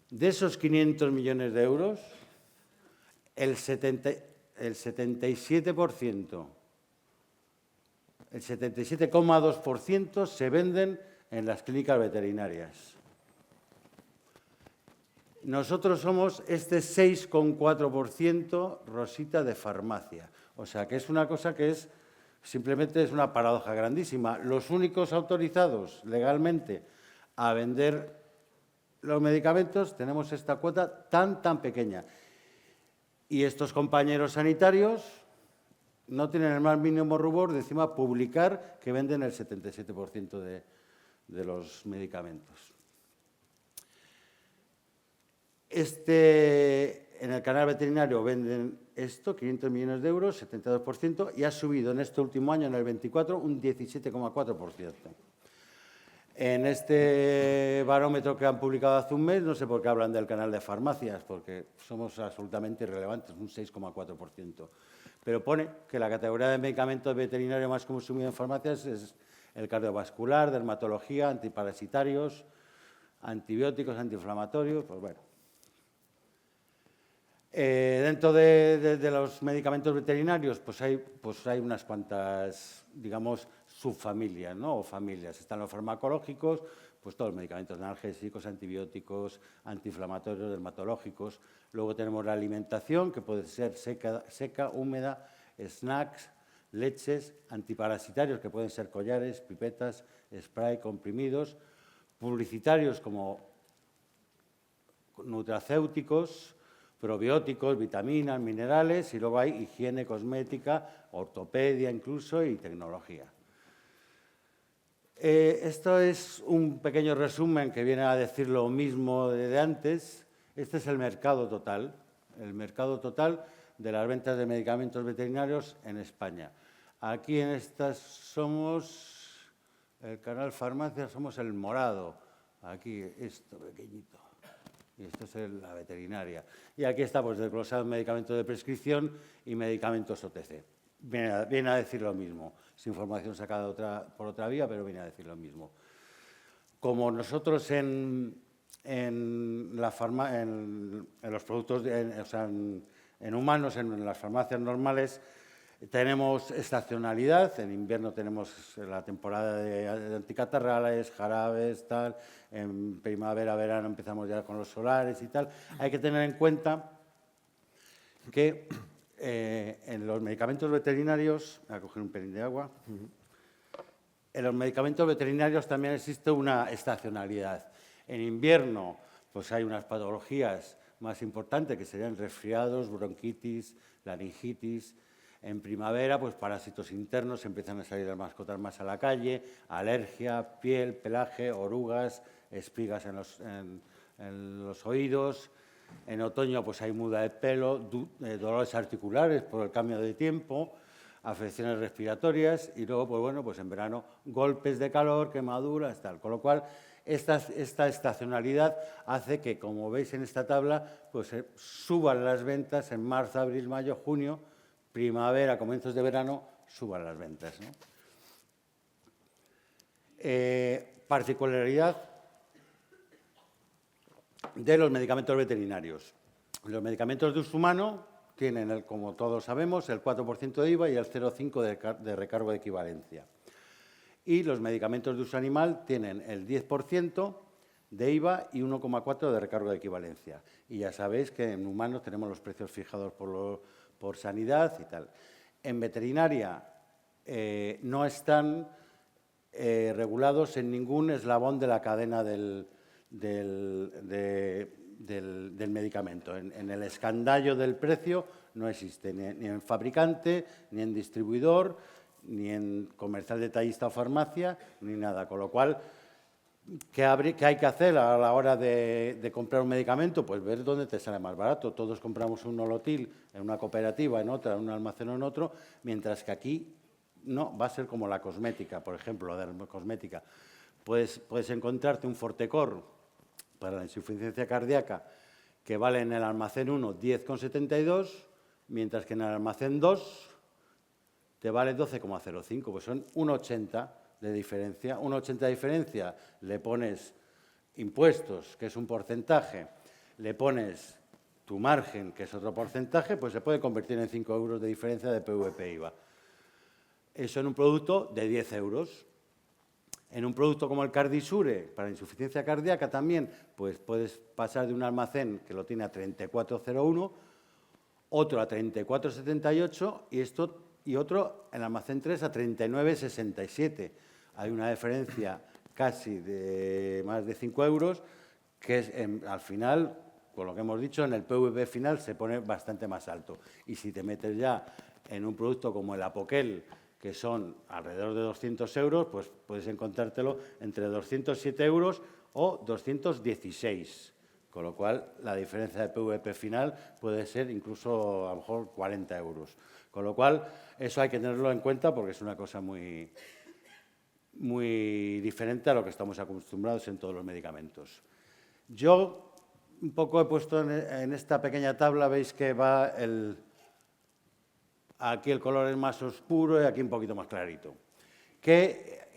de esos 500 millones de euros, el 77,2% se venden en las clínicas veterinarias. Nosotros somos este 6,4% Rosita de farmacia. O sea, que es una cosa que simplemente es una paradoja grandísima. Los únicos autorizados legalmente a vender los medicamentos tenemos esta cuota tan pequeña. Y estos compañeros sanitarios no tienen el más mínimo rubor de encima publicar que venden el 77% de los medicamentos. En el canal veterinario venden esto, 500 millones de euros, 72%, y ha subido en este último año, en el 24, un 17,4%. En este barómetro que han publicado hace un mes, no sé por qué hablan del canal de farmacias, porque somos absolutamente irrelevantes, un 6,4%. Pero pone que la categoría de medicamentos veterinarios más consumido en farmacias es el cardiovascular, dermatología, antiparasitarios, antibióticos, antiinflamatorios, pues bueno. Dentro de los medicamentos veterinarios, pues hay unas cuantas, digamos, subfamilias, ¿no? O familias. Están los farmacológicos, pues todos los medicamentos analgésicos, antibióticos, antiinflamatorios, dermatológicos. Luego tenemos la alimentación, que puede ser seca, húmeda, snacks, leches, antiparasitarios, que pueden ser collares, pipetas, spray, comprimidos, publicitarios como nutracéuticos, probióticos, vitaminas, minerales, y luego hay higiene, cosmética, ortopedia incluso y tecnología. Esto es un pequeño resumen que viene a decir lo mismo de antes. Este es el mercado total de las ventas de medicamentos veterinarios en España. Aquí en estas somos, el canal farmacia, somos el morado. Aquí, esto pequeñito. Y esto es la veterinaria. Y aquí está pues, desglosado medicamentos de prescripción y medicamentos OTC. Viene a decir lo mismo. Es información sacada por otra vía, pero viene a decir lo mismo. Como nosotros en los productos, en humanos, en las farmacias normales, tenemos estacionalidad. En invierno tenemos la temporada de anticatarrales, jarabes, tal. En primavera, verano empezamos ya con los solares y tal. Hay que tener en cuenta que en los medicamentos veterinarios, voy a coger un pelín de agua, en los medicamentos veterinarios también existe una estacionalidad. En invierno, pues hay unas patologías más importantes que serían resfriados, bronquitis, laringitis. En primavera, pues parásitos internos, empiezan a salir las mascotas más a la calle, alergia, piel, pelaje, orugas, espigas en los oídos. En otoño, pues hay muda de pelo, dolores articulares por el cambio de tiempo, afecciones respiratorias y luego, pues bueno, pues en verano golpes de calor, quemaduras, tal. Con lo cual, esta estacionalidad hace que, como veis en esta tabla, pues suban las ventas en marzo, abril, mayo, junio, primavera, comienzos de verano, suban las ventas, ¿no? Particularidad de los medicamentos veterinarios. Los medicamentos de uso humano tienen, como todos sabemos, el 4% de IVA y el 0,5% de recargo de equivalencia. Y los medicamentos de uso animal tienen el 10% de IVA y 1,4% de recargo de equivalencia. Y ya sabéis que en humanos tenemos los precios fijados por sanidad y tal. En veterinaria no están regulados en ningún eslabón de la cadena del medicamento. En el escandallo del precio no existe ni en fabricante, ni en distribuidor, ni en comercial detallista o farmacia, ni nada. Con lo cual, ¿qué hay que hacer a la hora de comprar un medicamento? Pues ver dónde te sale más barato. Todos compramos un Nolotil en una cooperativa, en otra, en un almacén o en otro, mientras que aquí no, va a ser como la cosmética, por ejemplo, la dermocosmética. Puedes encontrarte un Fortecor para la insuficiencia cardíaca que vale en el almacén 1 10,72, mientras que en el almacén 2 te vale 12,05, pues son 1,80 de diferencia. 1,80 de diferencia, le pones impuestos, que es un porcentaje, le pones tu margen, que es otro porcentaje, pues se puede convertir en 5 euros de diferencia de PVP-IVA. Eso en un producto de 10 euros. En un producto como el Cardisure, para insuficiencia cardíaca también, pues puedes pasar de un almacén que lo tiene a 34,01, otro a 34,78 y otro, el almacén 3, a 39,67. Hay una diferencia casi de más de 5 euros, que es, al final, con lo que hemos dicho, en el PVP final se pone bastante más alto. Y si te metes ya en un producto como el Apoquel, que son alrededor de 200 euros, pues puedes encontrártelo entre 207 euros o 216, con lo cual la diferencia de PVP final puede ser incluso a lo mejor 40 euros. Con lo cual, eso hay que tenerlo en cuenta porque es una cosa muy, muy diferente a lo que estamos acostumbrados en todos los medicamentos. Yo un poco he puesto en esta pequeña tabla, veis que va aquí el color es más oscuro y aquí un poquito más clarito. ¿Qué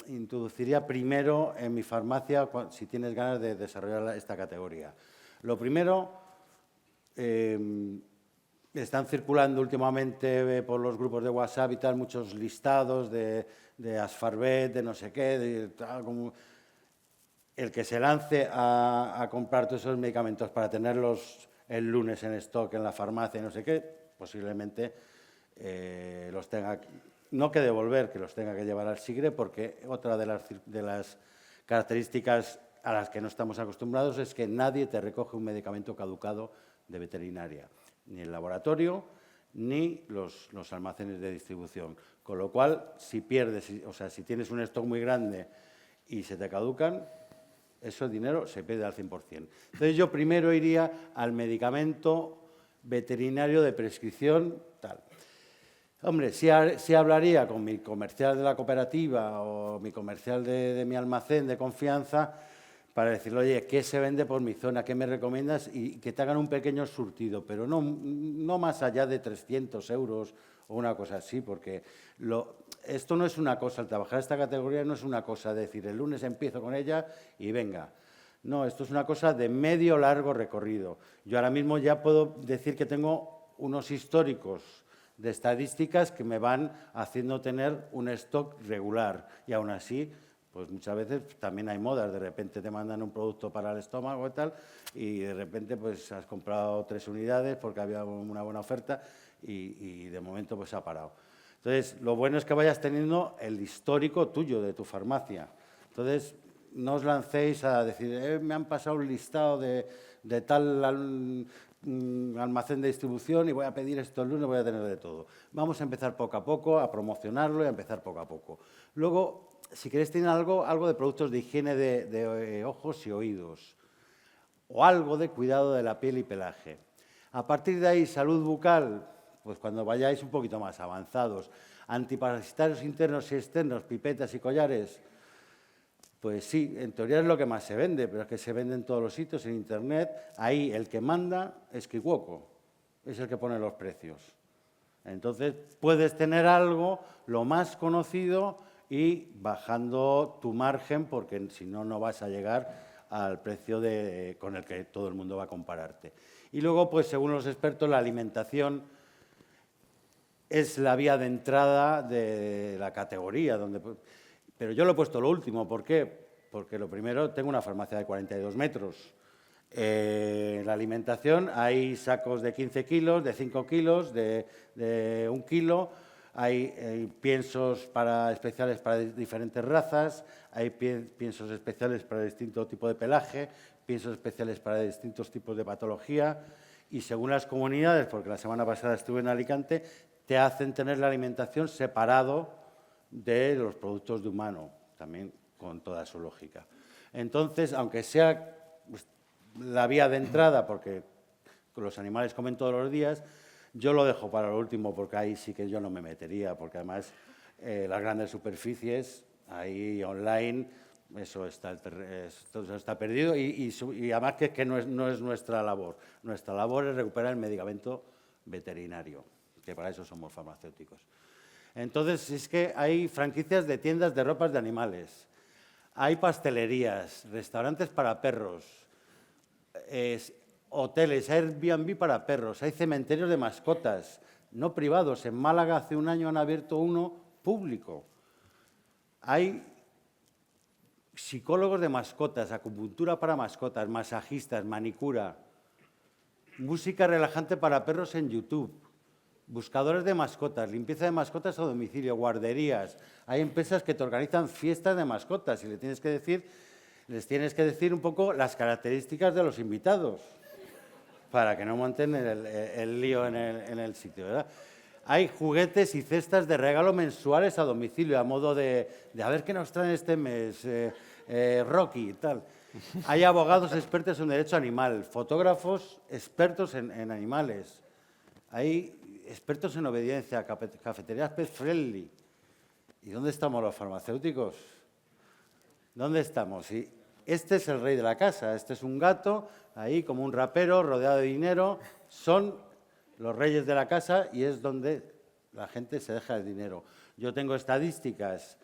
introduciría primero en mi farmacia si tienes ganas de desarrollar esta categoría? Lo primero, están circulando últimamente por los grupos de WhatsApp y tal muchos listados de Asfarbet, de no sé qué, como el que se lance a comprar todos esos medicamentos para tenerlos el lunes en stock en la farmacia y no sé qué, posiblemente los tenga, no que devolver, que los tenga que llevar al SIGRE, porque otra de las características a las que no estamos acostumbrados es que nadie te recoge un medicamento caducado de veterinaria, ni el laboratorio ni los almacenes de distribución. Con lo cual, si pierdes, o sea, si tienes un stock muy grande y se te caducan, ese dinero se pierde al 100%. Entonces, yo primero iría al medicamento veterinario de prescripción, tal. Hombre, si hablaría con mi comercial de la cooperativa o mi comercial de mi almacén de confianza para decirle, oye, ¿qué se vende por mi zona? ¿Qué me recomiendas? Y que te hagan un pequeño surtido, pero no más allá de 300 euros o una cosa así, porque esto no es una cosa, al trabajar esta categoría no es una cosa de decir, el lunes empiezo con ella y venga. No, esto es una cosa de medio largo recorrido. Yo ahora mismo ya puedo decir que tengo unos históricos de estadísticas que me van haciendo tener un stock regular y aún así, pues muchas veces también hay modas, de repente te mandan un producto para el estómago y tal y de repente pues has comprado 3 unidades porque había una buena oferta y de momento pues ha parado. Entonces, lo bueno es que vayas teniendo el histórico tuyo de tu farmacia. Entonces, no os lancéis a decir, me han pasado un listado de tal almacén de distribución y voy a pedir esto el lunes, voy a tener de todo. Vamos a empezar poco a poco, a promocionarlo y a empezar poco a poco. Luego, si queréis tener algo de productos de higiene de ojos y oídos, o algo de cuidado de la piel y pelaje. A partir de ahí, salud bucal, pues cuando vayáis un poquito más avanzados, antiparasitarios internos y externos, pipetas y collares, pues sí, en teoría es lo que más se vende, pero es que se vende en todos los sitios, en Internet. Ahí el que manda es Kiwoko, es el que pone los precios. Entonces, puedes tener algo, lo más conocido, y bajando tu margen, porque si no, no vas a llegar al precio con el que todo el mundo va a compararte. Y luego, pues según los expertos, la alimentación es la vía de entrada de la categoría. Pero yo lo he puesto lo último. ¿Por qué? Porque lo primero, tengo una farmacia de 42 metros. En la alimentación hay sacos de 15 kilos, de 5 kilos, de 1 kilo. Hay piensos especiales para diferentes razas, hay piensos especiales para distintos tipos de pelaje, piensos especiales para distintos tipos de patología y según las comunidades, porque la semana pasada estuve en Alicante, te hacen tener la alimentación separado de los productos de humano, también con toda su lógica. Entonces, aunque sea la vía de entrada, porque los animales comen todos los días, yo lo dejo para lo último porque ahí sí que yo no me metería, porque además las grandes superficies, ahí online, eso está perdido y además que no es nuestra labor. Nuestra labor es recuperar el medicamento veterinario, que para eso somos farmacéuticos. Entonces, es que hay franquicias de tiendas de ropas de animales, hay pastelerías, restaurantes para perros, hoteles, Airbnb para perros, hay cementerios de mascotas, no privados. En Málaga hace un año han abierto uno público. Hay psicólogos de mascotas, acupuntura para mascotas, masajistas, manicura, música relajante para perros en YouTube, buscadores de mascotas, limpieza de mascotas a domicilio, guarderías. Hay empresas que te organizan fiestas de mascotas y les tienes que decir un poco las características de los invitados, para que no monten el lío en el sitio, ¿verdad? Hay juguetes y cestas de regalo mensuales a domicilio, a modo de a ver qué nos traen este mes, Rocky y tal. Hay abogados expertos en derecho animal, fotógrafos expertos en animales. Hay expertos en obediencia, cafeterías pet friendly. ¿Y dónde estamos los farmacéuticos? ¿Dónde estamos? Y este es el rey de la casa, este es un gato, ahí como un rapero, rodeado de dinero. Son los reyes de la casa y es donde la gente se deja el dinero. Yo tengo estadísticas,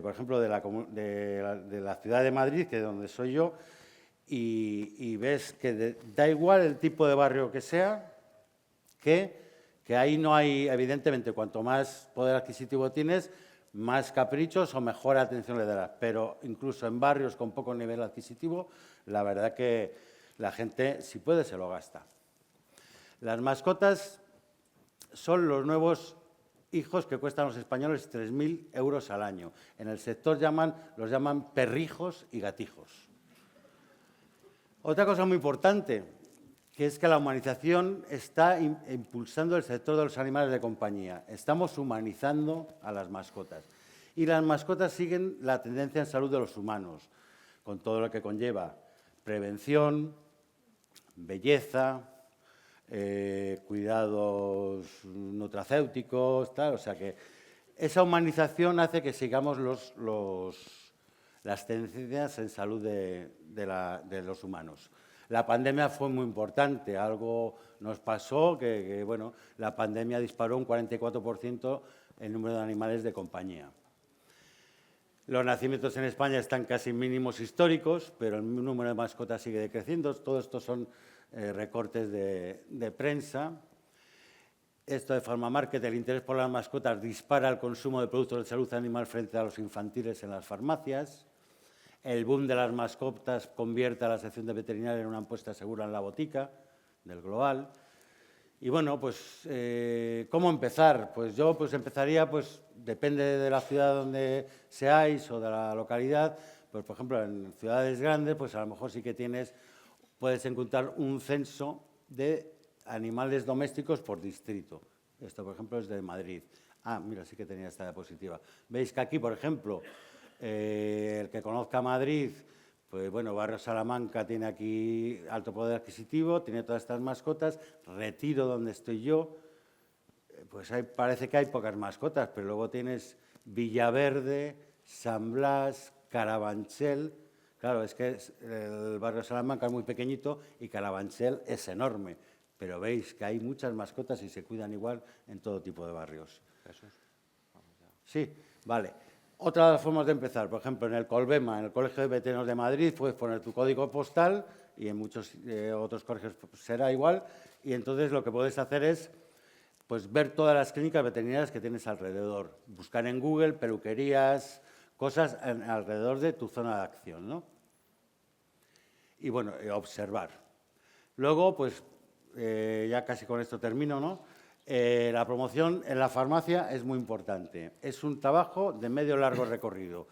por ejemplo, de la ciudad de Madrid, que es donde soy yo, y ves que da igual el tipo de barrio que sea, que ahí no hay, evidentemente, cuanto más poder adquisitivo tienes, más caprichos o mejor atención le darás. Pero incluso en barrios con poco nivel adquisitivo, la verdad que la gente, si puede, se lo gasta. Las mascotas son los nuevos hijos que cuestan los españoles 3.000 euros al año. En el sector los llaman perrijos y gatijos. Otra cosa muy importante, que es que la humanización está impulsando el sector de los animales de compañía. Estamos humanizando a las mascotas. Y las mascotas siguen la tendencia en salud de los humanos, con todo lo que conlleva prevención, belleza, cuidados nutracéuticos, tal. O sea que esa humanización hace que sigamos las tendencias en salud de los humanos. La pandemia fue muy importante, algo nos pasó que bueno, la pandemia disparó un 44% el número de animales de compañía. Los nacimientos en España están casi en mínimos históricos, pero el número de mascotas sigue decreciendo. Todo esto son recortes de prensa. Esto de Farmamarket, el interés por las mascotas dispara el consumo de productos de salud animal frente a los infantiles en las farmacias. El boom de las mascotas convierte a la sección de veterinaria en una apuesta segura en la botica del global. Y bueno, pues, ¿cómo empezar? Pues yo empezaría, depende de la ciudad donde seáis o de la localidad, Pues, por ejemplo, en ciudades grandes, pues a lo mejor sí que puedes encontrar un censo de animales domésticos por distrito. Esto, por ejemplo, es de Madrid. Ah, mira, sí que tenía esta diapositiva. Veis que aquí, por ejemplo, el que conozca Madrid, pues bueno, Barrio Salamanca tiene aquí alto poder adquisitivo, tiene todas estas mascotas. Retiro, donde estoy yo, pues parece que hay pocas mascotas, pero luego tienes Villaverde, San Blas, Carabanchel. Claro, es que el barrio Salamanca es muy pequeñito y Carabanchel es enorme, pero veis que hay muchas mascotas y se cuidan igual en todo tipo de barrios. Sí, vale. Otra de las formas de empezar, por ejemplo, en el Colbema, en el Colegio de Veterinarios de Madrid, puedes poner tu código postal y en muchos otros colegios será igual. Y entonces lo que puedes hacer es pues, ver todas las clínicas veterinarias que tienes alrededor. Buscar en Google peluquerías, cosas alrededor de tu zona de acción, ¿no? Y bueno, observar. Luego, pues ya casi con esto termino, ¿no? La promoción en la farmacia es muy importante. Es un trabajo de medio-largo recorrido,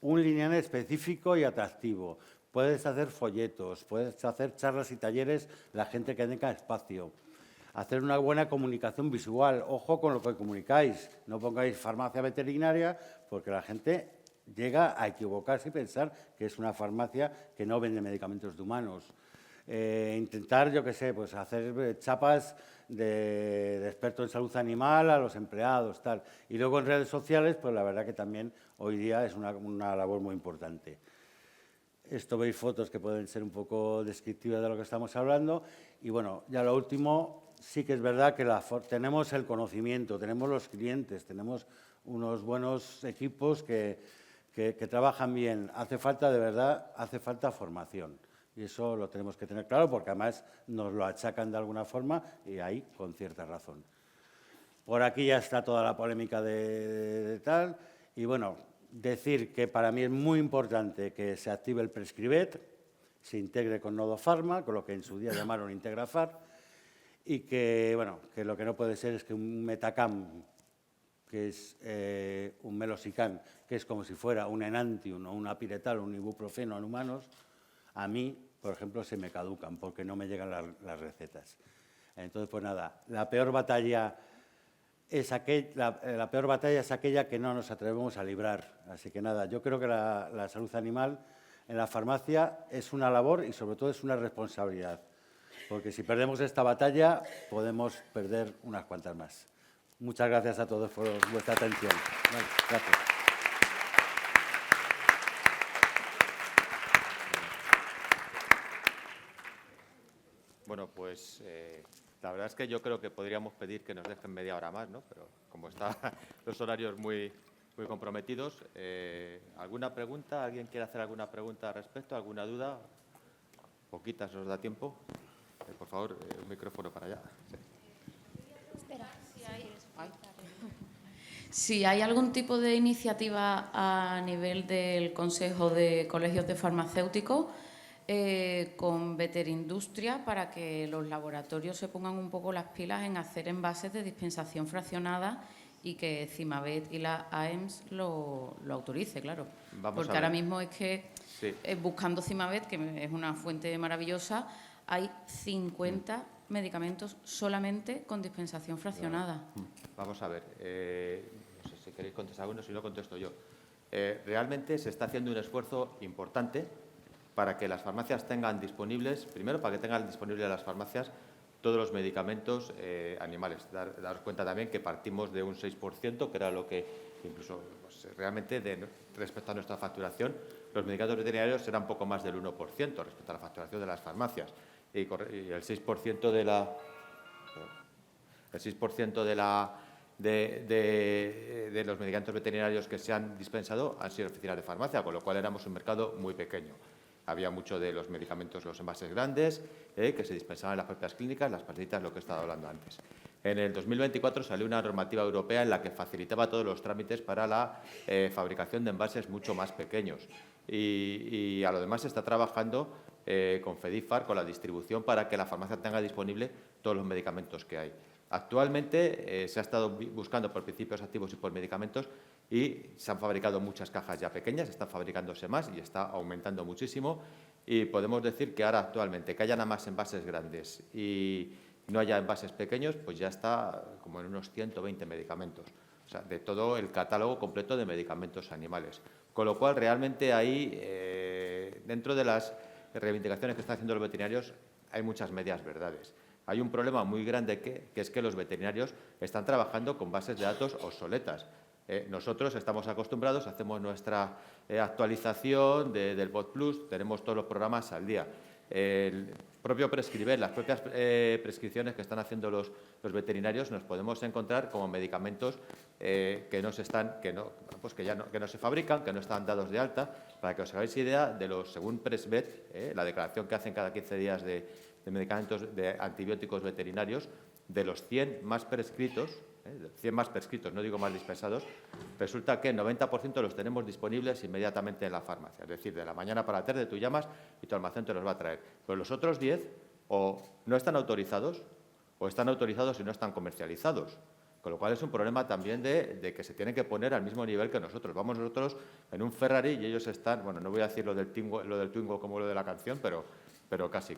un lineal específico y atractivo. Puedes hacer folletos, puedes hacer charlas y talleres, la gente que tenga espacio. Hacer una buena comunicación visual. Ojo con lo que comunicáis. No pongáis farmacia veterinaria porque la gente llega a equivocarse y pensar que es una farmacia que no vende medicamentos de humanos. Intentar, yo qué sé, pues hacer chapas de experto en salud animal a los empleados, tal. Y luego en redes sociales, pues la verdad que también hoy día es una labor muy importante. Esto veis fotos que pueden ser un poco descriptivas de lo que estamos hablando. Y bueno, ya lo último, sí que es verdad que tenemos el conocimiento, tenemos los clientes, tenemos unos buenos equipos que trabajan bien. Hace falta, de verdad, hace falta formación. Y eso lo tenemos que tener claro porque además nos lo achacan de alguna forma y ahí con cierta razón. Por aquí ya está toda la polémica de tal. Y bueno, decir que para mí es muy importante que se active el Prescribet, se integre con Nodo Pharma, con lo que en su día llamaron Integrafar, y que, bueno, que lo que no puede ser es que un Metacam, que es un Meloxicam, que es como si fuera un Enantium o un Apiretal o un Ibuprofeno en humanos, a mí, por ejemplo, se me caducan porque no me llegan las recetas. Entonces, pues nada, la peor batalla es aquella que no nos atrevemos a librar. Así que nada, yo creo que la salud animal en la farmacia es una labor y sobre todo es una responsabilidad. Porque si perdemos esta batalla, podemos perder unas cuantas más. Muchas gracias a todos por vuestra atención. Vale, gracias. Bueno, pues la verdad es que yo creo que podríamos pedir que nos dejen media hora más, ¿no? Pero como están los horarios muy comprometidos, ¿alguna pregunta? ¿Alguien quiere hacer alguna pregunta al respecto? ¿Alguna duda? Poquitas nos da tiempo. Por favor, un micrófono para allá. Sí. Si hay algún tipo de iniciativa a nivel del Consejo de Colegios de Farmacéuticos con Veterindustria para que los laboratorios se pongan un poco las pilas en hacer envases de dispensación fraccionada y que Cimavet y la AEMS lo autorice, claro. Porque ahora mismo es que, sí, buscando Cimavet, que es una fuente maravillosa, hay 50 medicamentos solamente con dispensación fraccionada. Vamos a ver, no sé si queréis contestar alguno, si no contesto yo. Realmente se está haciendo un esfuerzo importante para que las farmacias tengan disponibles, primero para que tengan disponibles las farmacias todos los medicamentos animales. Daros cuenta también que partimos de un 6%, que era lo que incluso pues, realmente respecto a nuestra facturación, los medicamentos veterinarios eran poco más del 1% respecto a la facturación de las farmacias. Y el 6% de los medicamentos veterinarios que se han dispensado han sido oficinas de farmacia, con lo cual éramos un mercado muy pequeño. Había mucho de los medicamentos, los envases grandes, que se dispensaban en las propias clínicas, las pastillitas, lo que he estado hablando antes. En el 2024 salió una normativa europea en la que facilitaba todos los trámites para la fabricación de envases mucho más pequeños. Y a lo demás se está trabajando con FEDIFAR, con la distribución, para que la farmacia tenga disponible todos los medicamentos que hay. Actualmente se ha estado buscando por principios activos y por medicamentos y se han fabricado muchas cajas ya pequeñas, están fabricándose más y está aumentando muchísimo. Y podemos decir que ahora actualmente que haya nada más envases grandes y no haya envases pequeños, pues ya está como en unos 120 medicamentos. O sea, de todo el catálogo completo de medicamentos animales. Con lo cual, realmente ahí, dentro de las reivindicaciones que están haciendo los veterinarios, hay muchas medias verdades. Hay un problema muy grande que es que los veterinarios están trabajando con bases de datos obsoletas. Nosotros estamos acostumbrados, hacemos nuestra actualización del Bot Plus, tenemos todos los programas al día. El propio prescriber, las propias prescripciones que están haciendo los veterinarios, nos podemos encontrar como medicamentos que no se fabrican, que no están dados de alta. Para que os hagáis idea de los, según Presvet, la declaración que hacen cada 15 días de medicamentos de antibióticos veterinarios, de los 100 más prescritos, 100 más prescritos, no digo más dispensados, resulta que el 90% los tenemos disponibles inmediatamente en la farmacia. Es decir, de la mañana para la tarde tú llamas y tu almacén te los va a traer. Pero los otros 10 o no están autorizados o están autorizados y no están comercializados. Con lo cual es un problema también de que se tienen que poner al mismo nivel que nosotros. Vamos nosotros en un Ferrari y ellos están, bueno, no voy a decir lo del Twingo como lo de la canción, pero casi.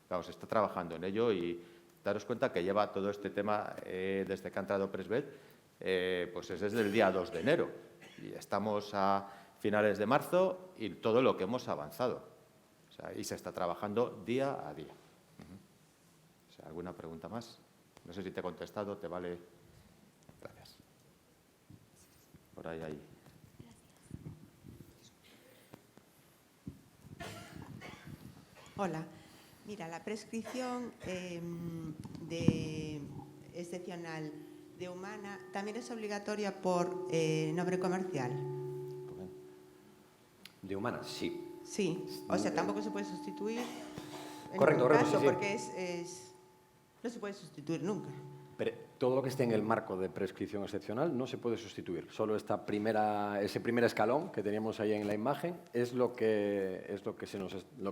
Vamos, está trabajando en ello y daros cuenta que lleva todo este tema desde que ha entrado Presvet, pues es desde el día 2 de enero. Y estamos a finales de marzo y todo lo que hemos avanzado. O sea, y se está trabajando día a día. O sea, ¿alguna pregunta más? No sé si te he contestado, ¿te vale? Gracias. Por ahí, ahí. Hola. Mira, la prescripción excepcional de humana también es obligatoria por nombre comercial. De humana, sí. Sí, o sea, tampoco se puede sustituir en Correcto, ningún correcto, caso, sí, sí. porque no se puede sustituir nunca. Pero todo lo que esté en el marco de prescripción excepcional no se puede sustituir. Solo ese primer escalón que teníamos ahí en la imagen es lo que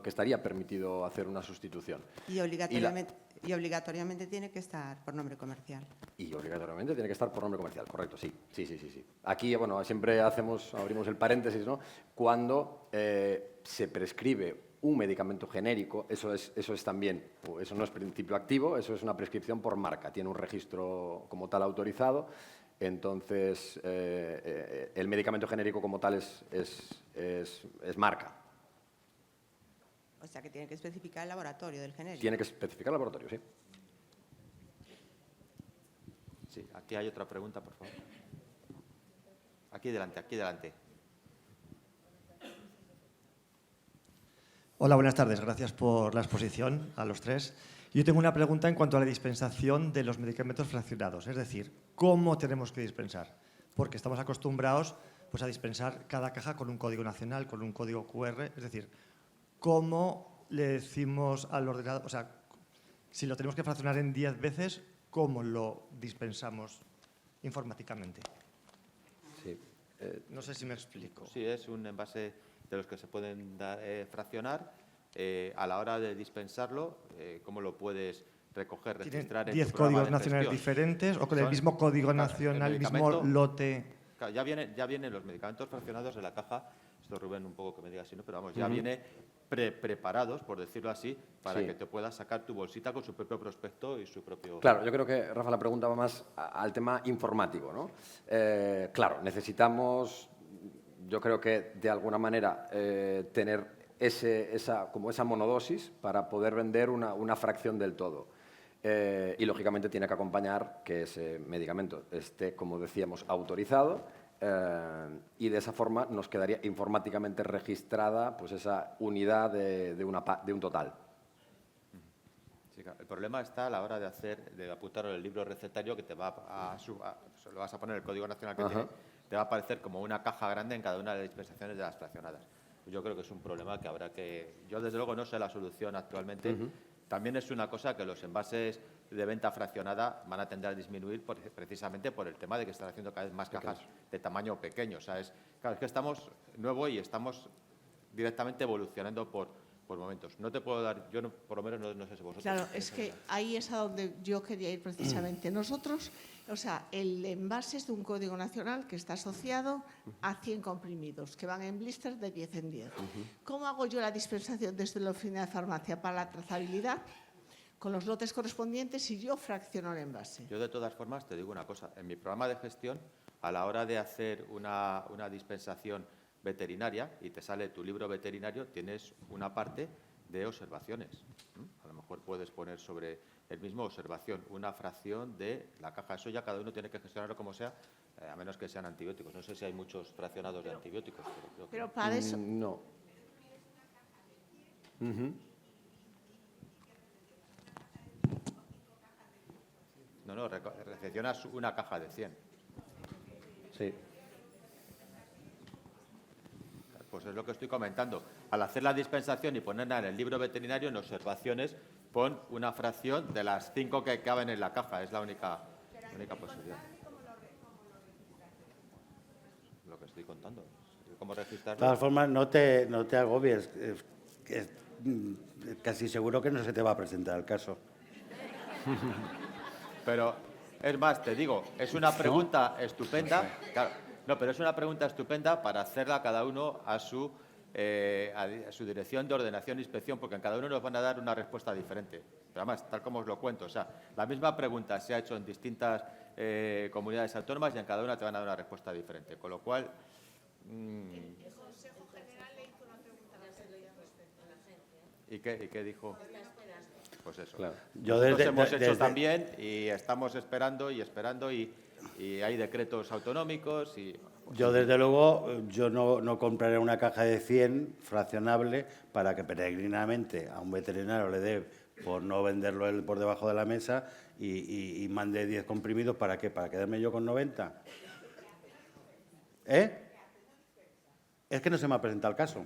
estaría permitido hacer una sustitución. Y obligatoriamente tiene que estar por nombre comercial. Y obligatoriamente tiene que estar por nombre comercial, correcto, sí. Aquí, bueno, siempre abrimos el paréntesis, ¿no? Cuando se prescribe un medicamento genérico, eso es también, eso no es principio activo, eso es una prescripción por marca, tiene un registro como tal autorizado, entonces el medicamento genérico como tal es marca. O sea, que tiene que especificar el laboratorio del genérico. Tiene que especificar el laboratorio, sí. Sí, aquí hay otra pregunta, por favor. Aquí delante, aquí delante. Hola, buenas tardes. Gracias por la exposición a los tres. Yo tengo una pregunta en cuanto a la dispensación de los medicamentos fraccionados, es decir, ¿cómo tenemos que dispensar? Porque estamos acostumbrados pues, a dispensar cada caja con un código nacional, con un código QR, es decir, ¿cómo le decimos al ordenador? O sea, si lo tenemos que fraccionar en 10 veces, ¿cómo lo dispensamos informáticamente? Sí. No sé si me explico. Sí, es un envase de los que se pueden fraccionar. A la hora de dispensarlo, ¿cómo lo puedes recoger, registrar en tu 10 programa códigos de nacionales gestión? diferentes o con el Son, mismo código claro, nacional, el mismo medicamento, lote. Claro, ya vienen los medicamentos fraccionados en la caja. Esto Rubén un poco que me diga si no, pero vamos, ya viene preparados, por decirlo así, para que te puedas sacar tu bolsita con su propio prospecto y su propio... Claro, yo creo que, Rafa, la pregunta va más al tema informático, ¿no? Claro, necesitamos, yo creo que de alguna manera, tener esa monodosis para poder vender una fracción del todo. Y, lógicamente, tiene que acompañar que ese medicamento esté, como decíamos, autorizado y de esa forma nos quedaría informáticamente registrada pues, esa unidad de un total. Sí, claro. El problema está a la hora de apuntarlo en el libro recetario que te va lo vas a poner el código nacional que tiene, te va a aparecer como una caja grande en cada una de las dispensaciones de las fraccionadas. Yo creo que es un problema que habrá que... Yo, desde luego, no sé la solución actualmente. También es una cosa que los envases de venta fraccionada van a tender a disminuir precisamente por el tema de que están haciendo cada vez más cajas de tamaño pequeño. O sea, claro, es que estamos nuevo y estamos directamente evolucionando por por momentos. No te puedo dar, yo no, por lo menos no sé si vosotros. Claro, es que ahí es a donde yo quería ir precisamente. Nosotros, o sea, el envase es de un código nacional que está asociado a 100 comprimidos, que van en blisters de 10 en 10. ¿Cómo hago yo la dispensación desde la oficina de farmacia para la trazabilidad? Con los lotes correspondientes y yo fracciono el envase. Yo, de todas formas, te digo una cosa. En mi programa de gestión, a la hora de hacer una dispensación veterinaria y te sale tu libro veterinario, tienes una parte de observaciones. A lo mejor puedes poner sobre el mismo observación una fracción de la caja. Eso ya cada uno tiene que gestionarlo como sea, a menos que sean antibióticos. No sé si hay muchos fraccionados de antibióticos. Pero para eso... No. No, recepcionas una caja de 100. Sí. Pues es lo que estoy comentando. Al hacer la dispensación y ponerla en el libro veterinario, en observaciones, pon una fracción de las 5 que caben en la caja. Es la única posibilidad. Lo que estoy contando. ¿Cómo De registrarlo? todas formas, no te agobies. Casi seguro que no se te va a presentar el caso. Pero, es más, te digo, es una pregunta estupenda. Claro, no, pero es una pregunta estupenda para hacerla cada uno a su dirección de ordenación e inspección, porque en cada uno nos van a dar una respuesta diferente. Pero además, tal como os lo cuento, o sea, la misma pregunta se ha hecho en distintas comunidades autónomas y en cada una te van a dar una respuesta diferente. Con lo cual... El Consejo General le hizo una pregunta a la gente. ¿Y qué dijo? Pues eso. Claro. Nosotros hemos hecho también y estamos esperando y hay decretos autonómicos y... Yo, desde luego, yo no compraré una caja de 100 fraccionable para que peregrinamente a un veterinario le dé por no venderlo él por debajo de la mesa y mande 10 comprimidos. ¿Para qué? ¿Para quedarme yo con 90? Es que no se me ha presentado el caso.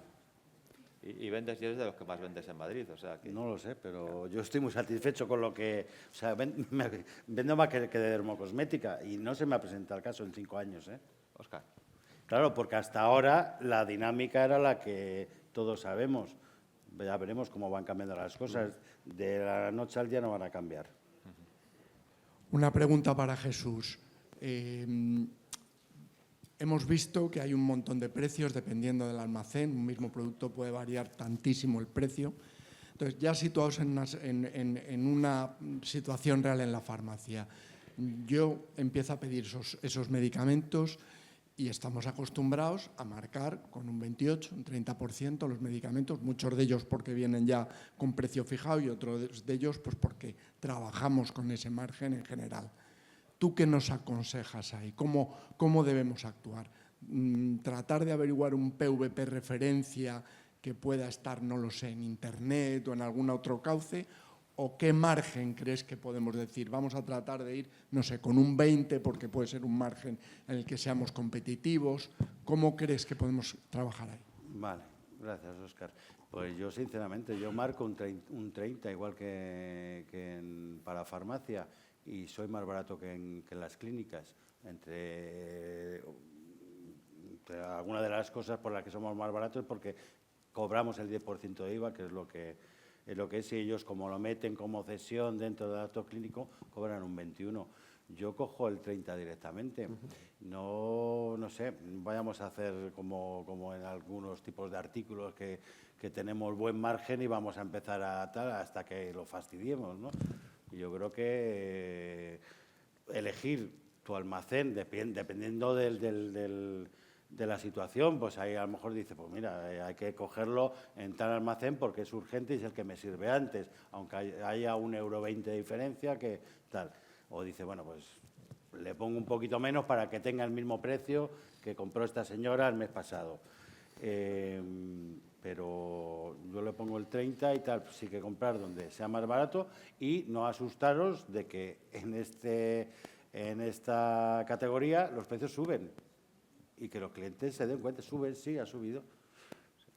Y vendes, y eres de los que más vendes en Madrid, o sea que... No lo sé, pero yo estoy muy satisfecho con lo que... O sea, vendo más que de dermocosmética y no se me ha presentado el caso en 5 años, Óscar. Claro, porque hasta ahora la dinámica era la que todos sabemos. Ya veremos cómo van cambiando las cosas. De la noche al día no van a cambiar. Una pregunta para Jesús. Hemos visto que hay un montón de precios dependiendo del almacén. Un mismo producto puede variar tantísimo el precio. Entonces, ya situados en una situación real en la farmacia, yo empiezo a pedir esos medicamentos y estamos acostumbrados a marcar con un 28, un 30% los medicamentos, muchos de ellos porque vienen ya con precio fijado y otros de ellos pues porque trabajamos con ese margen en general. ¿Tú qué nos aconsejas ahí? ¿Cómo debemos actuar? ¿Tratar de averiguar un PVP referencia que pueda estar, no lo sé, en Internet o en algún otro cauce? ¿O qué margen crees que podemos decir? Vamos a tratar de ir, no sé, con un 20 porque puede ser un margen en el que seamos competitivos. ¿Cómo crees que podemos trabajar ahí? Vale, gracias, Óscar. Pues yo, sinceramente, yo marco un 30, igual que para farmacia, y soy más barato que en las clínicas. Entre algunas de las cosas por las que somos más baratos es porque cobramos el 10% de IVA, que es lo que es, y ellos, como lo meten como cesión dentro del acto clínico, cobran un 21. Yo cojo el 30 directamente. No sé, vayamos a hacer como en algunos tipos de artículos que tenemos buen margen y vamos a empezar a tal hasta que lo fastidiemos, ¿no? Yo creo que elegir tu almacén dependiendo de la situación, pues ahí a lo mejor dice, pues mira, hay que cogerlo en tal almacén porque es urgente y es el que me sirve antes, aunque haya €1,20 de diferencia, que tal. O dice, bueno, pues le pongo un poquito menos para que tenga el mismo precio que compró esta señora el mes pasado. Pero yo le pongo el 30 y tal, pues sí que comprar donde sea más barato y no asustaros de que en esta categoría los precios suben y que los clientes se den cuenta, suben, sí, ha subido.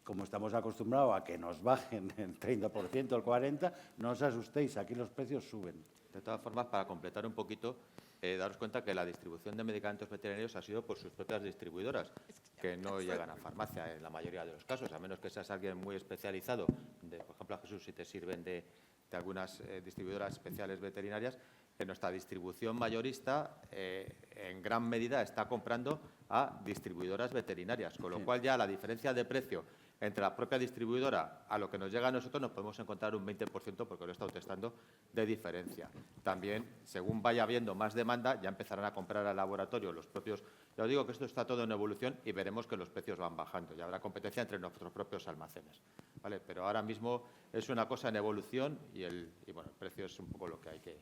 Como estamos acostumbrados a que nos bajen el 30%, el 40%, no os asustéis, aquí los precios suben. De todas formas, para completar un poquito, daros cuenta que la distribución de medicamentos veterinarios ha sido por sus propias distribuidoras, que no llegan a farmacia en la mayoría de los casos, a menos que seas alguien muy especializado. Por ejemplo, a Jesús, si te sirven de algunas distribuidoras especiales veterinarias, que nuestra distribución mayorista en gran medida está comprando a distribuidoras veterinarias, con lo cual ya la diferencia de precio entre la propia distribuidora a lo que nos llega a nosotros nos podemos encontrar un 20%, porque lo he estado testando, de diferencia. También, según vaya habiendo más demanda, ya empezarán a comprar al laboratorio los propios. Ya os digo que esto está todo en evolución y veremos que los precios van bajando y habrá competencia entre nuestros propios almacenes, ¿vale? Pero ahora mismo es una cosa en evolución y bueno, el precio es un poco lo que hay que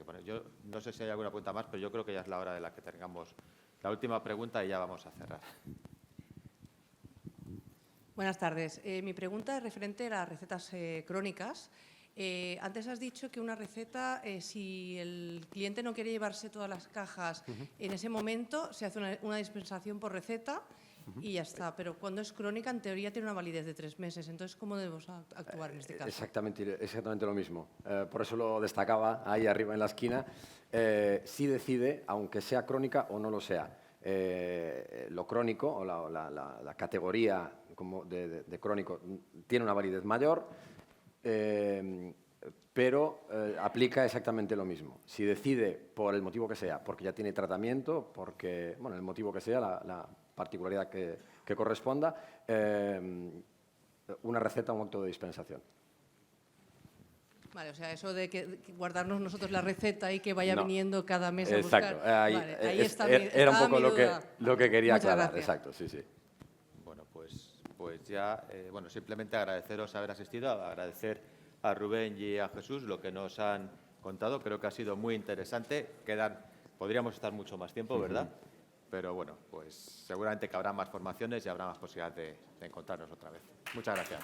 poner. Yo no sé si hay alguna pregunta más, pero yo creo que ya es la hora de la que tengamos la última pregunta y ya vamos a cerrar. Buenas tardes. Mi pregunta es referente a las recetas crónicas. Antes has dicho que una receta, si el cliente no quiere llevarse todas las cajas en ese momento, se hace una dispensación por receta y ya está. Pero cuando es crónica, en teoría tiene una validez de 3 meses. Entonces, ¿cómo debemos actuar en este caso? Exactamente lo mismo. Por eso lo destacaba ahí arriba en la esquina. Sí decide, aunque sea crónica o no lo sea. Lo crónico o la categoría como de crónico tiene una validez mayor, pero aplica exactamente lo mismo. Si decide, por el motivo que sea, porque ya tiene tratamiento, porque, bueno, el motivo que sea, la particularidad que corresponda, una receta o un acto de dispensación. Vale, o sea, eso de que guardarnos nosotros la receta y que vaya No. viniendo cada mes a Exacto. buscar. Ahí está era un poco lo que quería Muchas aclarar. gracias. Exacto, sí, sí. Bueno, pues ya, bueno, simplemente agradeceros haber asistido, agradecer a Rubén y a Jesús lo que nos han contado. Creo que ha sido muy interesante. Podríamos estar mucho más tiempo, ¿verdad? Pero bueno, pues seguramente que habrá más formaciones y habrá más posibilidad de encontrarnos otra vez. Muchas gracias.